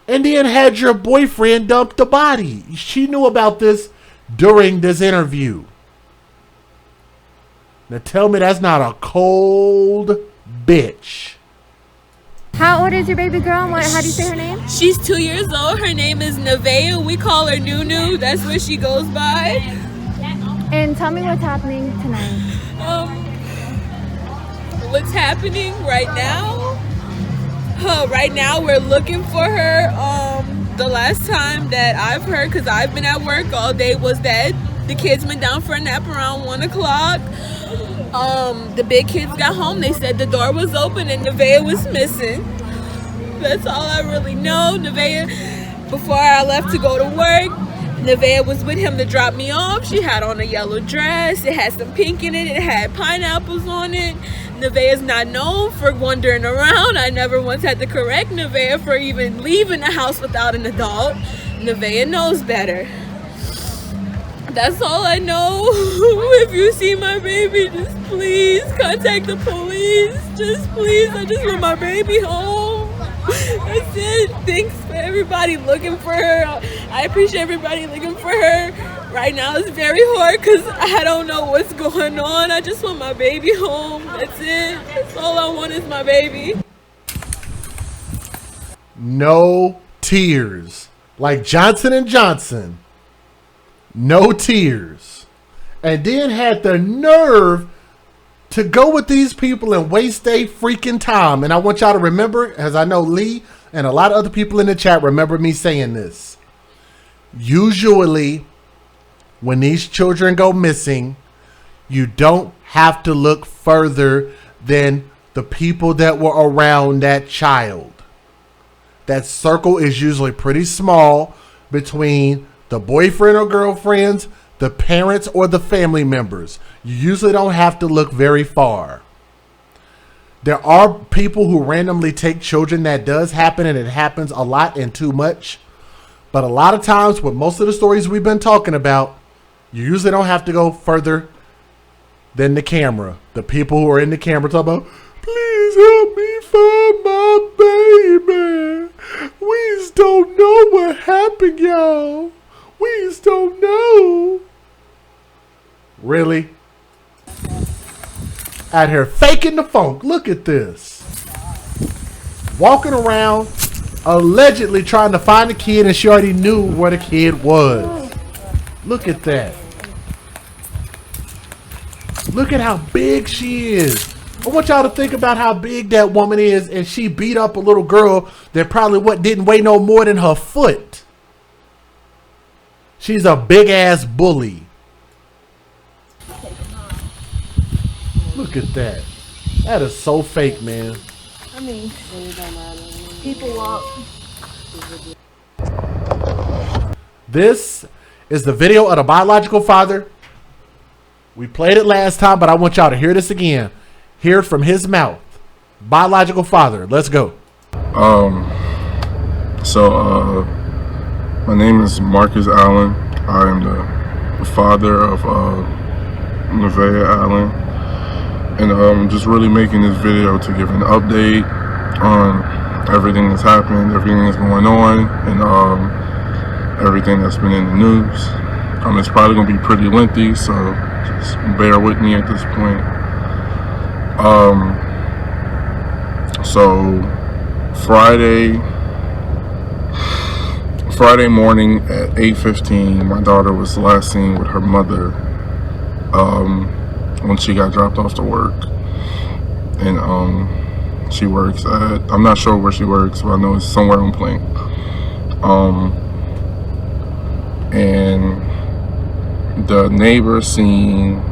and then had your boyfriend dump the body. She knew about this during this interview. Now tell me that's not a cold bitch. How old is your baby girl? How do you say her name? She's 2 years old. Her name is Nevaeh. We call her Nunu. That's what she goes by. And tell me what's happening tonight. What's happening right now? Right now we're looking for her. The last time that I've heard, because I've been at work all day, was that the kids went down for a nap around 1 o'clock. The big kids got home. They said the door was open and Nevaeh was missing. That's all I really know. Nevaeh, before I left to go to work, Nevaeh was with him to drop me off. She had on a yellow dress. It had some pink in it. It had pineapples on it. Nevaeh is not known for wandering around. I never once had to correct Nevaeh for even leaving the house without an adult. Nevaeh knows better. That's all I know. If you see my baby, just please contact the police. Just please, I just want my baby home. That's it. Thanks for everybody looking for her. I appreciate everybody looking for her. Right now it's very hard because I don't know what's going on. I just want my baby home. That's it. That's all I want is my baby. No tears. Like Johnson and Johnson. No tears. And then had the nerve to go with these people and waste their freaking time. And I want y'all to remember, as I know Lee and a lot of other people in the chat remember me saying this. Usually, when these children go missing, you don't have to look further than the people that were around that child. That circle is usually pretty small between the boyfriend or girlfriends, the parents, or the family members. You usually don't have to look very far. There are people who randomly take children. That does happen, and it happens a lot and too much. But a lot of times with most of the stories we've been talking about, you usually don't have to go further than the camera. The people who are in the camera talk about, please help me find my baby. We just don't know what happened, y'all. We just don't know. Really? Out here faking the funk. Look at this. Walking around allegedly trying to find the kid, and she already knew where the kid was. Look at that. Look at how big she is. I want y'all to think about how big that woman is, and she beat up a little girl that probably didn't weigh no more than her foot. She's a big ass bully. Look at that. That is so fake, man. I mean, people walk. This is the video of the biological father. We played it last time, but I want y'all to hear this again. Hear it from his mouth. Biological father. Let's go. My name is Marcus Allen. I am the father of Nevaeh Allen. And I'm just really making this video to give an update on everything that's happened, everything that's going on, and everything that's been in the news. It's probably going to be pretty lengthy, so just bear with me at this point. So Friday morning at 8:15, my daughter was last seen with her mother when she got dropped off to work. And she works at, I'm not sure where she works, but I know it's somewhere on Plank. And the neighbor seen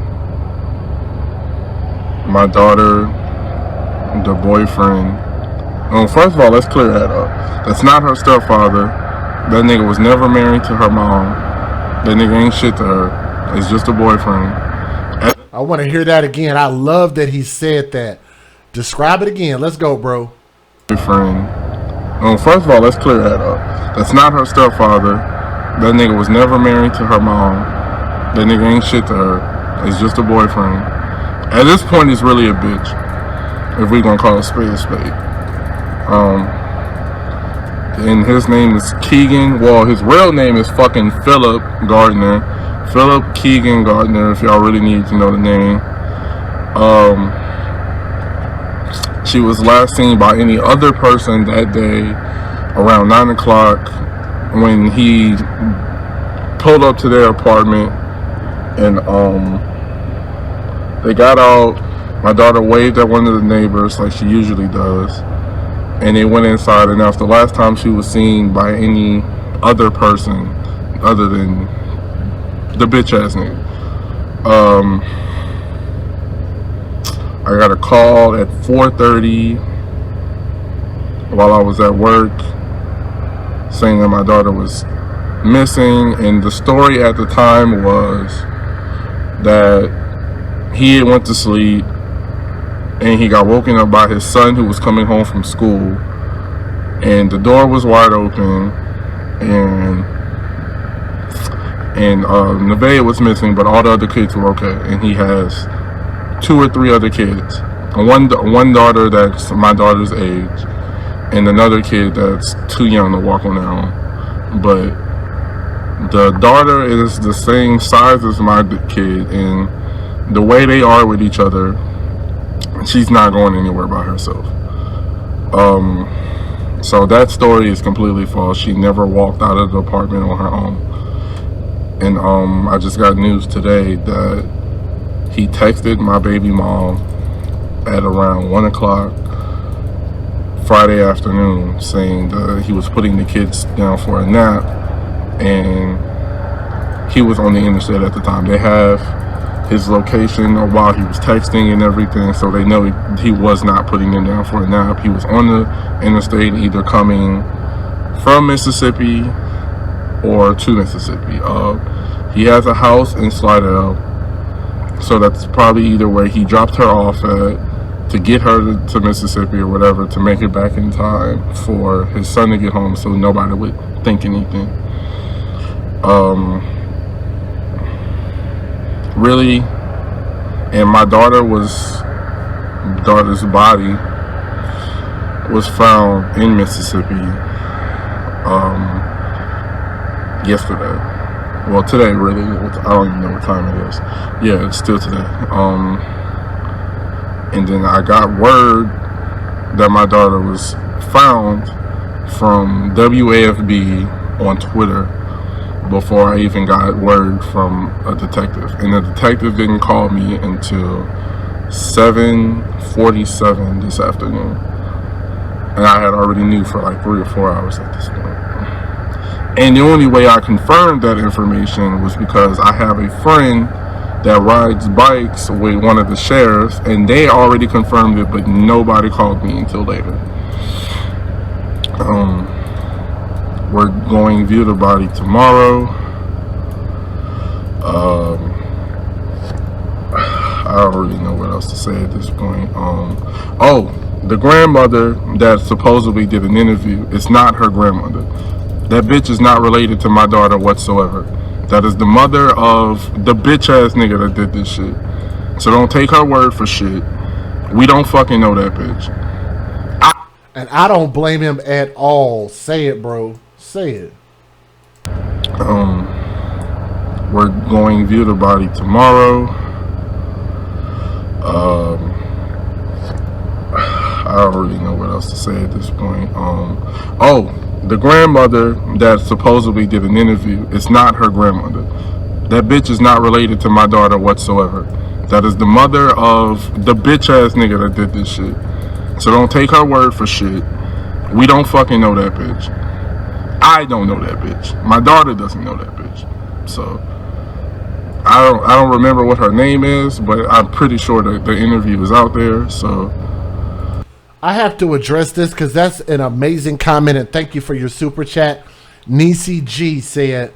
my daughter, the boyfriend. First of all, let's clear that up. That's not her stepfather. That nigga was never married to her mom. That nigga ain't shit to her. It's just a boyfriend. I want to hear that again. I love that he said that. Describe it again. Let's go, bro. Boyfriend. First of all, let's clear that up. That's not her stepfather. That nigga was never married to her mom. That nigga ain't shit to her. It's just a boyfriend. At this point, he's really a bitch. If we gonna call a spade a spade. And his name is Keegan. Well, his real name is fucking Philip Gardner. Philip Keegan Gardner, if y'all really need to know the name. She was last seen by any other person that day around 9 o'clock when he pulled up to their apartment, and they got out. My daughter waved at one of the neighbors like she usually does, and they went inside, and that's the last time she was seen by any other person other than the bitch ass nigga. I got a call at 4:30 while I was at work saying that my daughter was missing, and the story at the time was that he had went to sleep and he got woken up by his son who was coming home from school, and the door was wide open, and Nevaeh was missing, but all the other kids were okay, and he has 2 or 3 other kids, one daughter that's my daughter's age, and another kid that's too young to walk on their own. But the daughter is the same size as my kid, and the way they are with each other, she's not going anywhere by herself. So that story is completely false. She never walked out of the apartment on her own. And I just got news today that he texted my baby mom at around 1 o'clock Friday afternoon saying that he was putting the kids down for a nap, and he was on the interstate at the time. They have his location while he was texting and everything, so they know he was not putting them down for a nap. He was on the interstate, either coming from Mississippi or to Mississippi. He has a house in Slidell, so that's probably either where he dropped her off at to get her to Mississippi or whatever, to make it back in time for his son to get home so nobody would think anything. Really, and my daughter's body was found in Mississippi yesterday. Well, today, really. I don't even know what time it is. Yeah, it's still today. And then I got word that my daughter was found from WAFB on Twitter before I even got word from a detective. And the detective didn't call me until 7:47 this afternoon. And I had already knew for like 3 or 4 hours at this point. And the only way I confirmed that information was because I have a friend that rides bikes with one of the sheriffs, and they already confirmed it, but nobody called me until later. We're going to view the body tomorrow. I don't really know what else to say at this point. The grandmother that supposedly did an interview, it's not her grandmother. That bitch is not related to my daughter whatsoever. That is the mother of the bitch ass nigga that did this shit. So don't take her word for shit. We don't fucking know that bitch. And I don't blame him at all. Say it, bro. Say it. We're going to view the body tomorrow. I don't really know what else to say at this point. The grandmother that supposedly did an interview, it's not her grandmother. That bitch is not related to my daughter whatsoever. That is the mother of the bitch ass nigga that did this shit. So don't take her word for shit. We don't fucking know that bitch. I don't know that bitch. My daughter doesn't know that bitch. So I don't remember what her name is, but I'm pretty sure that the interview is out there. So I have to address this because that's an amazing comment, and thank you for your super chat. Nisi G said,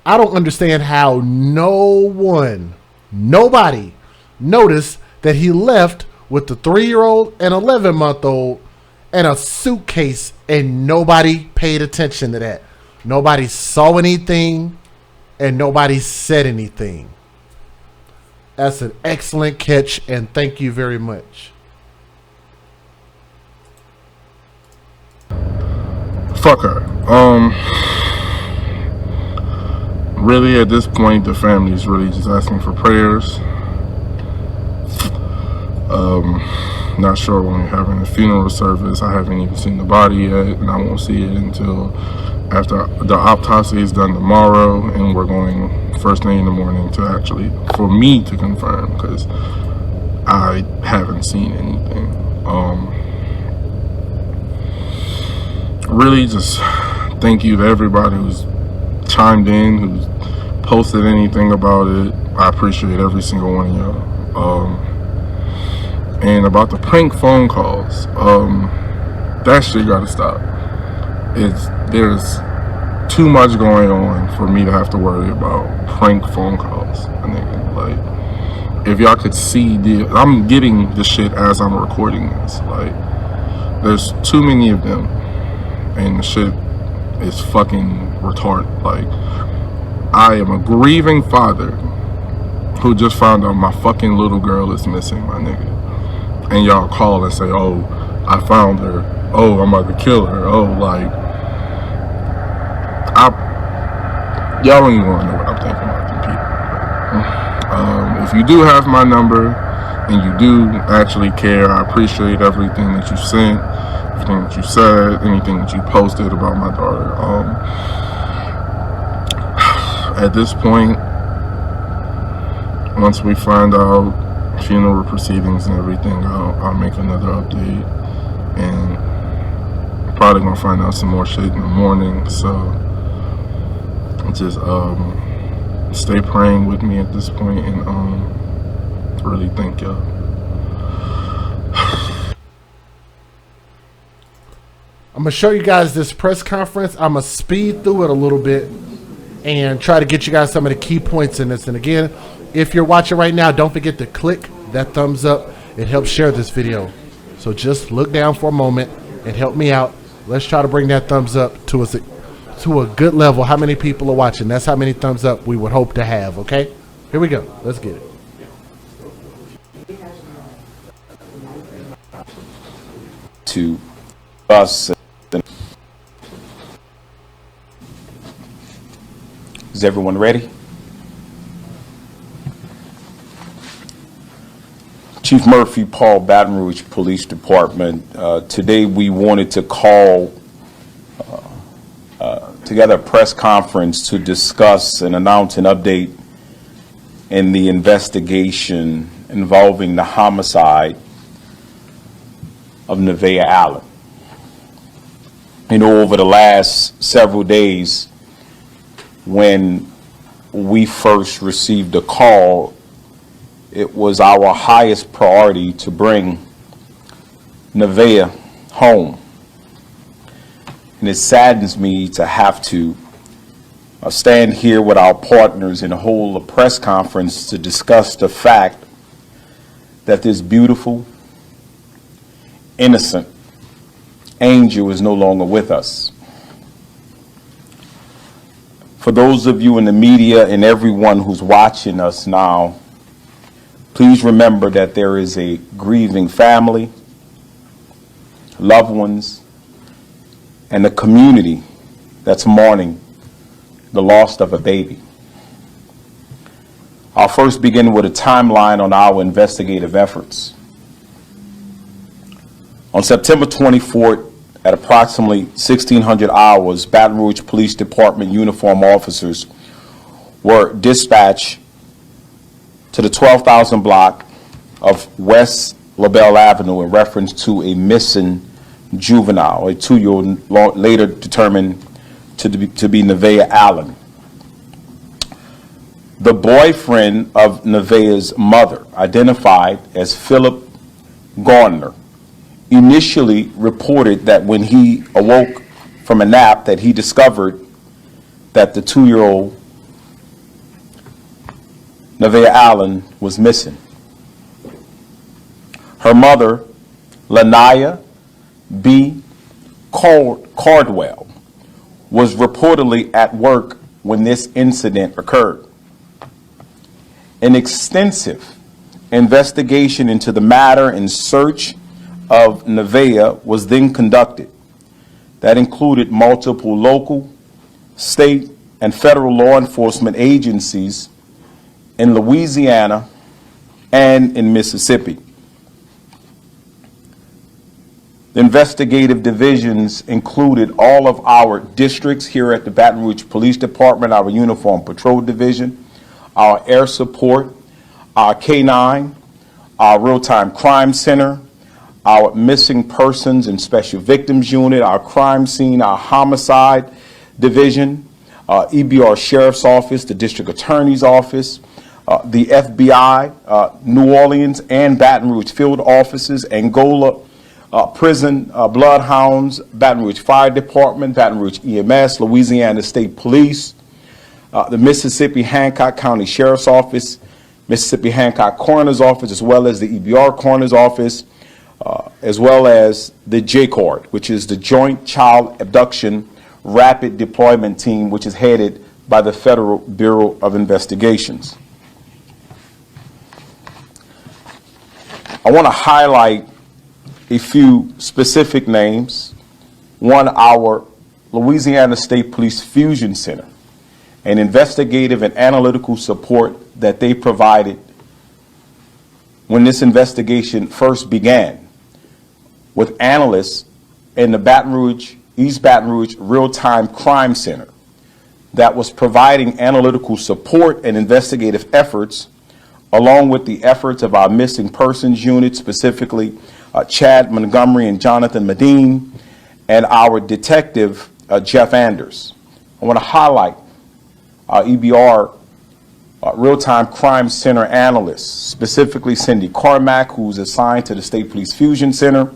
I don't understand how nobody noticed that he left with the 3-year-old and 11-month-old and a suitcase, and nobody paid attention to that. Nobody saw anything, and nobody said anything. That's an excellent catch, and thank you very much. Fuck her. Really, at this point, the family's really just asking for prayers. Not sure when we're having a funeral service. I haven't even seen the body yet, and I won't see it until after the autopsy is done tomorrow, and we're going first thing in the morning for me to confirm, because I haven't seen anything. Really just thank you to everybody who's chimed in, who's posted anything about it. I appreciate every single one of y'all. And about the prank phone calls, that shit gotta stop. There's too much going on for me to have to worry about prank phone calls. Like, if y'all could see I'm getting the shit as I'm recording this. Like, there's too many of them, and the shit is fucking retarded. Like, I am a grieving father who just found out my fucking little girl is missing, my nigga. And y'all call and say, oh, I found her. Oh, I'm about to kill her. Oh, like, y'all don't even want to know what I'm thinking about them people. If you do have my number, and you do actually care. I appreciate everything that you sent, everything that you said, anything that you posted about my daughter. At this point, once we find out funeral proceedings and everything, I'll make another update, and I'm probably gonna find out some more shit in the morning. So just stay praying with me at this point, and really thank y'all. I'm gonna show you guys this press conference. I'm gonna speed through it a little bit and try to get you guys some of the key points in this. And again, if you're watching right now, don't forget to click that thumbs up. It helps share this video. So just look down for a moment and help me out. Let's try to bring that thumbs up to a good level. How many people are watching? That's how many thumbs up we would hope to have, okay? Here we go. Let's get it. To us. Is everyone ready? Chief Murphy, Paul, Baton Rouge Police Department. Today we wanted to call together a press conference to discuss and announce an update in the investigation involving the homicide of Nevaeh Allen. You know, over the last several days, when we first received a call, it was our highest priority to bring Nevaeh home. And it saddens me to have to stand here with our partners and hold a press conference to discuss the fact that this beautiful, innocent angel is no longer with us. For those of you in the media and everyone who's watching us now, please remember that there is a grieving family, loved ones, and a community that's mourning the loss of a baby. I'll first begin with a timeline on our investigative efforts. On September 24th, at approximately 1600 hours, Baton Rouge Police Department uniform officers were dispatched to the 12,000 block of West LaBelle Avenue in reference to a missing juvenile, a 2-year-old later determined to be Nevaeh Allen. The boyfriend of Nevaeh's mother, identified as Philip Garner, initially reported that when he awoke from a nap that he discovered that the 2-year-old Nevaeh Allen was missing. Her mother, Lanaya B. Cardwell, was reportedly at work when this incident occurred. An extensive investigation into the matter in search of Nevaeh was then conducted. That included multiple local, state, and federal law enforcement agencies in Louisiana and in Mississippi. The investigative divisions included all of our districts here at the Baton Rouge Police Department, our Uniform Patrol Division, our Air Support, our K-9, our Real-Time Crime Center, our Missing Persons and Special Victims Unit, our Crime Scene, our Homicide Division, EBR Sheriff's Office, the District Attorney's Office, the FBI, New Orleans and Baton Rouge field offices, Angola Prison, Bloodhounds, Baton Rouge Fire Department, Baton Rouge EMS, Louisiana State Police, the Mississippi Hancock County Sheriff's Office, Mississippi Hancock Coroner's Office, as well as the EBR Coroner's Office, as well as the JCORD, which is the Joint Child Abduction Rapid Deployment Team, which is headed by the Federal Bureau of Investigations. I want to highlight a few specific names. One, our Louisiana State Police Fusion Center, an investigative and analytical support that they provided when this investigation first began with analysts in the East Baton Rouge Real-Time Crime Center that was providing analytical support and investigative efforts, along with the efforts of our missing persons unit, specifically Chad Montgomery and Jonathan Medine, and our detective, Jeff Anders. I want to highlight our EBR Real-Time Crime Center analysts, specifically Cindy Carmack, who's assigned to the State Police Fusion Center,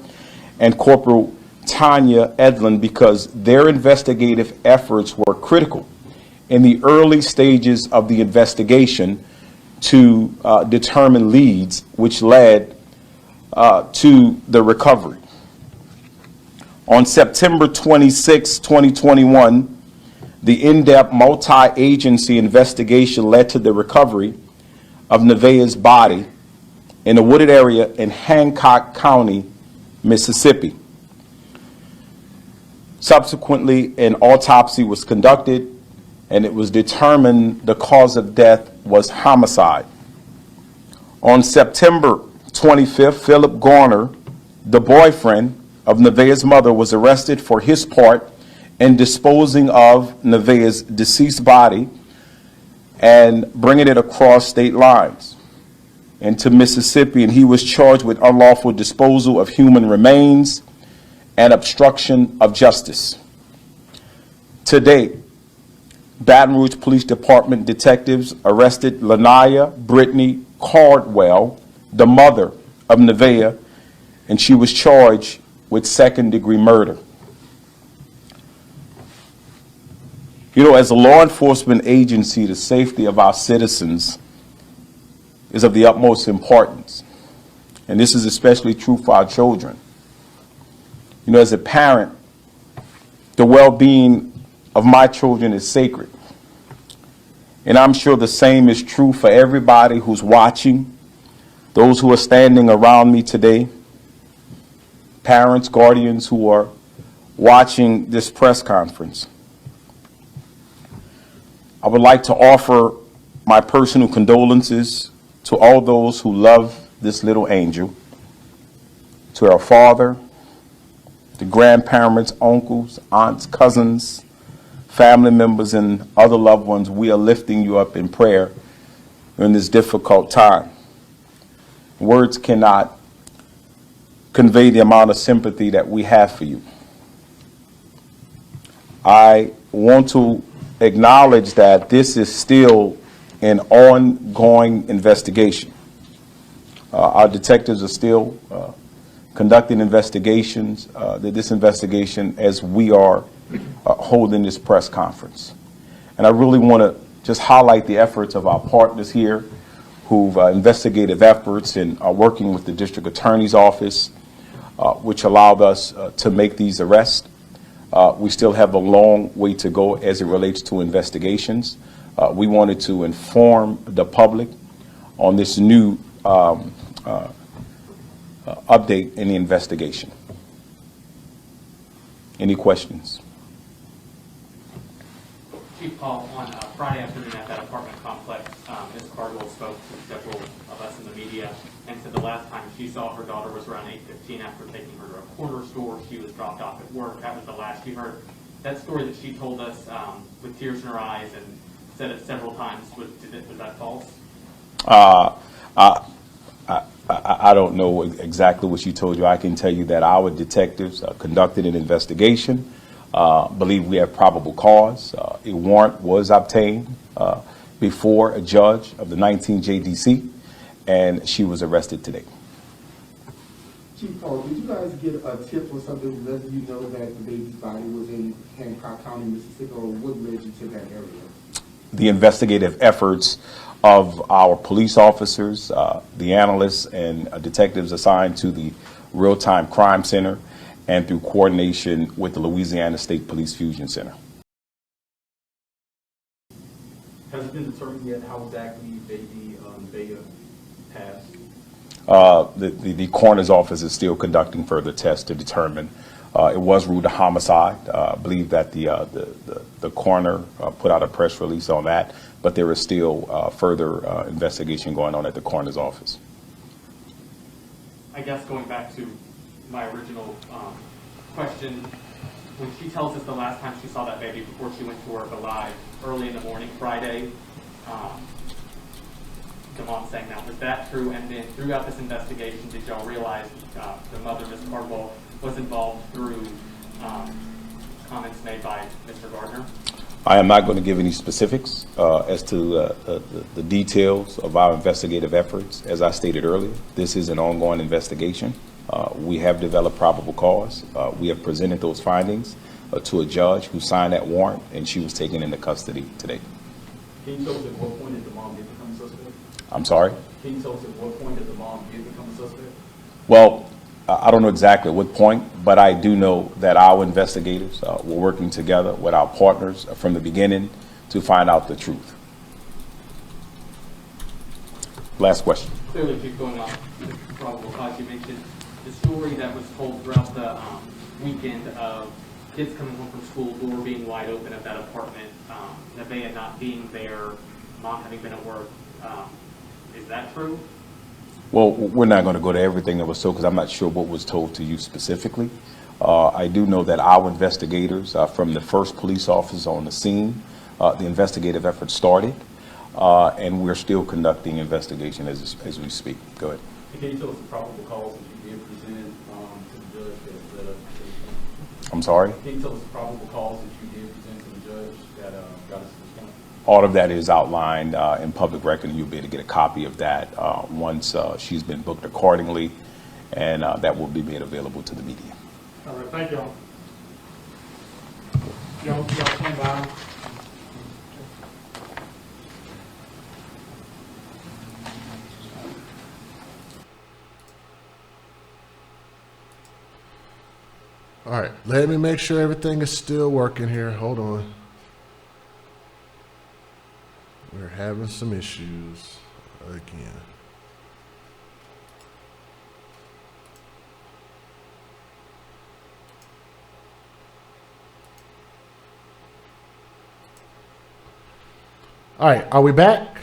and Corporal Tanya Edlin, because their investigative efforts were critical in the early stages of the investigation to determine leads, which led to the recovery. On September 26, 2021, the in-depth multi-agency investigation led to the recovery of Nevaeh's body in a wooded area in Hancock County, Mississippi. Subsequently, an autopsy was conducted, and it was determined the cause of death was homicide. On September 25th, Philip Garner, the boyfriend of Nevaeh's mother, was arrested for his part in disposing of Nevaeh's deceased body and bringing it across state lines into Mississippi, and he was charged with unlawful disposal of human remains and obstruction of justice. To date, Baton Rouge Police Department detectives arrested Lanaya Brittany Cardwell, the mother of Nevaeh, and she was charged with second-degree murder. You know, as a law enforcement agency, the safety of our citizens is of the utmost importance. And this is especially true for our children. You know, as a parent, the well-being of my children is sacred. And I'm sure the same is true for everybody who's watching, those who are standing around me today, parents, guardians who are watching this press conference. I would like to offer my personal condolences to all those who love this little angel, to our father, the grandparents, uncles, aunts, cousins, family members, and other loved ones. We are lifting you up in prayer during this difficult time. Words cannot convey the amount of sympathy that we have for you. I want to acknowledge that this is still an ongoing investigation. Our detectives are still conducting investigations, this investigation, as we are holding this press conference. And I really want to just highlight the efforts of our partners here who've investigative efforts and are working with the district attorney's office, which allowed us to make these arrests. We still have a long way to go as it relates to investigations. We wanted to inform the public on this new update in the investigation. Any questions? Chief Paul, on Friday afternoon at that apartment complex, Ms. Cardwell spoke to several of us in the media and said the last time she saw her daughter was around 8:15 after taking her to a corner store. She was dropped off at work. That was the last she heard. That story that she told us with tears in her eyes and said it several times, was that false? I don't know exactly what she told you. I can tell you that our detectives conducted an investigation. Believe we have probable cause. A warrant was obtained before a judge of the 19 JDC, and she was arrested today. Chief Paul, did you guys get a tip or something letting you know that the baby's body was in Hancock County, Mississippi, or what led you to that area? The investigative efforts of our police officers, the analysts and detectives assigned to the Real-Time Crime Center, and through coordination with the Louisiana State Police Fusion Center. Has it been determined yet how exactly baby Nevaeh passed? The coroner's office is still conducting further tests to determine. It was ruled a homicide. I believe that the coroner put out a press release on that, but there is still further investigation going on at the coroner's office. I guess going back to my original question, when she tells us the last time she saw that baby before she went to work alive, early in the morning, Friday, the mom saying that, was that true? And then throughout this investigation, did y'all realize the mother, Ms. Cardwell, was involved through comments made by Mr. Gardner? I am not going to give any specifics as to the details of our investigative efforts. As I stated earlier, this is an ongoing investigation. We have developed probable cause. We have presented those findings to a judge who signed that warrant, and she was taken into custody today. Can you tell us at what point did the mom get become a suspect? I'm sorry? Can you tell us at what point did the mom get become a suspect? Well, I don't know exactly at what point, but I do know that our investigators were working together with our partners from the beginning to find out the truth. Last question. Clearly, if you're going off the probable cause, you mentioned the story that was told throughout the weekend of kids coming home from school, door being wide open at that apartment, Nevaeh not being there, mom having been at work. Is that true? Well, we're not going to go to everything that was told because I'm not sure what was told to you specifically. I do know that our investigators, from the first police officer on the scene, the investigative effort started, and we're still conducting investigation as we speak. Go ahead. Can you tell us the probable cause that you did present to the judge that led up to this? I'm sorry? Can you tell us the probable cause that you did present to the judge that got us to this point? All of that is outlined in public record, and you'll be able to get a copy of that once she's been booked accordingly, and that will be made available to the media. All right, thank y'all. Y'all stand by. All right, let me make sure everything is still working here. Hold on. We're having some issues again. All right, are we back?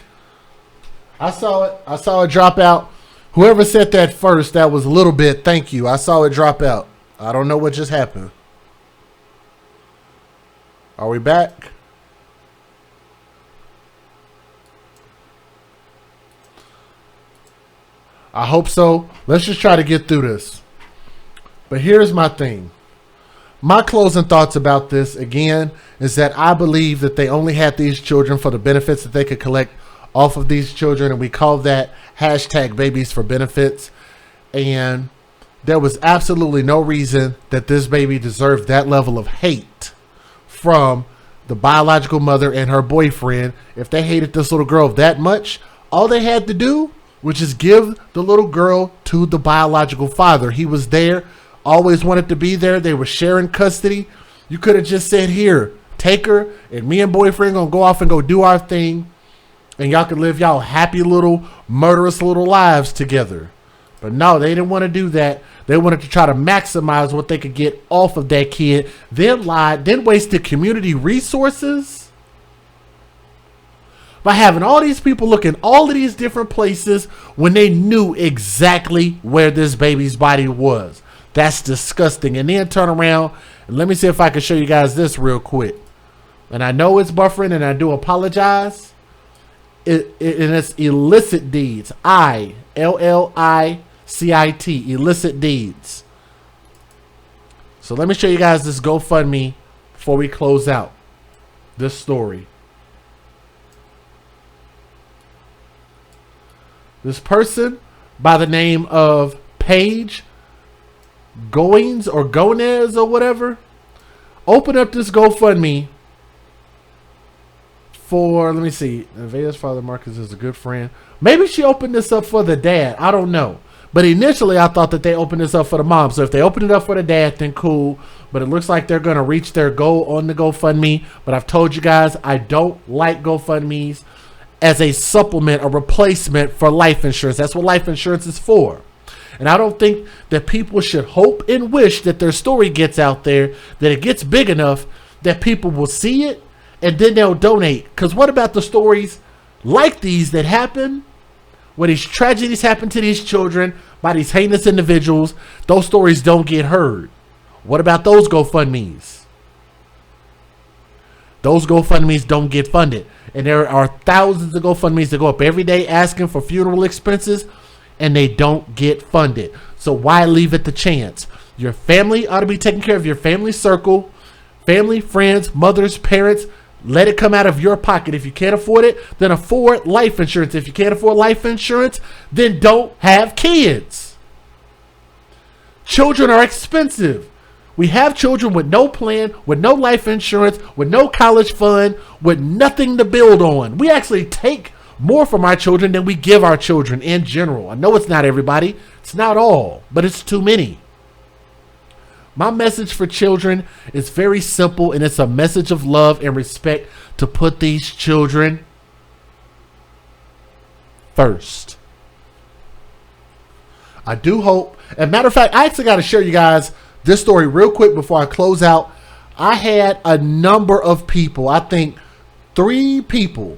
I saw it. I saw it drop out. Whoever said that first, that was a little bit. Thank you. I saw it drop out. I don't know what just happened. Are we back? I hope so. Let's just try to get through this. But here's my thing. My closing thoughts about this, again, is that I believe that they only had these children for the benefits that they could collect off of these children. And we call that hashtag babies for benefits. And there was absolutely no reason that this baby deserved that level of hate from the biological mother and her boyfriend. If they hated this little girl that much, all they had to do was just give the little girl to the biological father. He was there, always wanted to be there. They were sharing custody. You could have just said, here, take her, and me and boyfriend gonna go off and go do our thing, and y'all can live y'all happy little murderous little lives together. But no, they didn't want to do that. They wanted to try to maximize what they could get off of that kid, then lied, then wasted community resources by having all these people look in all of these different places when they knew exactly where this baby's body was. That's disgusting. And then turn around and let me see if I can show you guys this real quick. And I know it's buffering and I do apologize. And it's illicit deeds. ILLICIT, illicit deeds. So let me show you guys this GoFundMe before we close out this story. This person by the name of Paige Goins or Gonez or whatever opened up this GoFundMe for, let me see, Nevaeh's father Marcus is a good friend. Maybe she opened this up for the dad. I don't know. But initially I thought that they opened this up for the mom. So if they opened it up for the dad, then cool. But it looks like they're going to reach their goal on the GoFundMe. But I've told you guys, I don't like GoFundMes as a supplement, a replacement for life insurance. That's what life insurance is for. And I don't think that people should hope and wish that their story gets out there, that it gets big enough that people will see it and then they'll donate. Because what about the stories like these that happen when these tragedies happen to these children by these heinous individuals, those stories don't get heard. What about those GoFundMes? Those GoFundMes don't get funded. And there are thousands of GoFundMes that go up every day asking for funeral expenses, and they don't get funded. So why leave it to chance? Your family ought to be taking care of your family circle, family, friends, mothers, parents. Let it come out of your pocket. If you can't afford it, then afford life insurance. If you can't afford life insurance, then don't have kids. Children are expensive. We have children with no plan, with no life insurance, with no college fund, with nothing to build on. We actually take more from our children than we give our children in general. I know it's not everybody. It's not all, but it's too many. My message for children is very simple, and it's a message of love and respect to put these children first. I do hope, as a matter of fact, I actually got to share you guys this story real quick before I close out. I had a number of people, I think 3 people,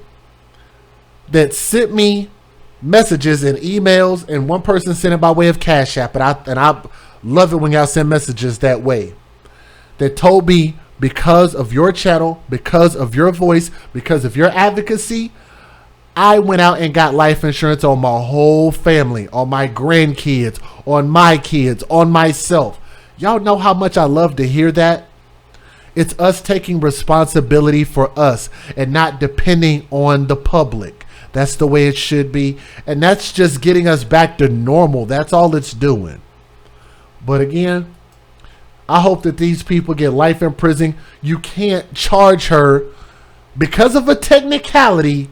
that sent me messages and emails, and one person sent it by way of Cash App, and I love it when y'all send messages that way, that told me, because of your channel, because of your voice, because of your advocacy, I went out and got life insurance on my whole family, on my grandkids, on my kids, on myself. Y'all know how much I love to hear that. It's us taking responsibility for us and not depending on the public. That's the way it should be. And that's just getting us back to normal. That's all it's doing. But again, I hope that these people get life in prison. You can't charge her because of a technicality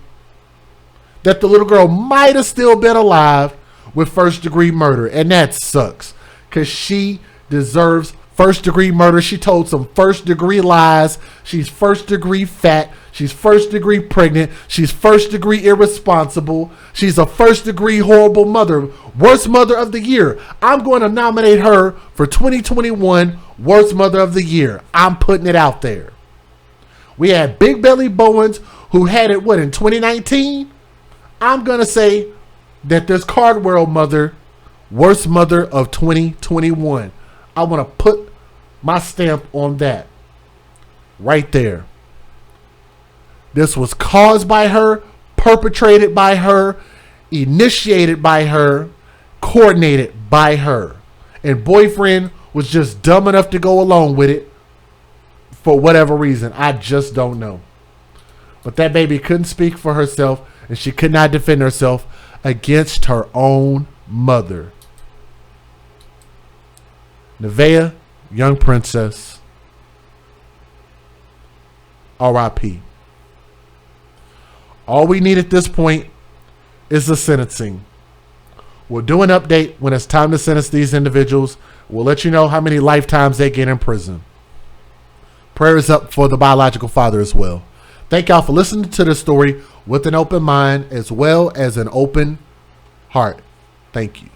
that the little girl might have still been alive with first-degree murder. And that sucks, because she deserves first-degree murder. She told some first-degree lies. She's first-degree fat. She's first-degree pregnant. She's first-degree irresponsible. She's a first-degree horrible mother. Worst mother of the year. I'm going to nominate her for 2021 Worst Mother of the Year. I'm putting it out there. We had Big Belly Bowens, who had it, in 2019? I'm going to say that this Cardwell mother, Worst Mother of 2021. I want to put my stamp on that right there. This was caused by her, perpetrated by her, initiated by her, coordinated by her. And boyfriend was just dumb enough to go along with it for whatever reason. I just don't know. But that baby couldn't speak for herself, and she could not defend herself against her own mother. Nevaeh, young princess, R.I.P. All we need at this point is the sentencing. We'll do an update when it's time to sentence these individuals. We'll let you know how many lifetimes they get in prison. Prayers up for the biological father as well. Thank y'all for listening to this story with an open mind as well as an open heart. Thank you.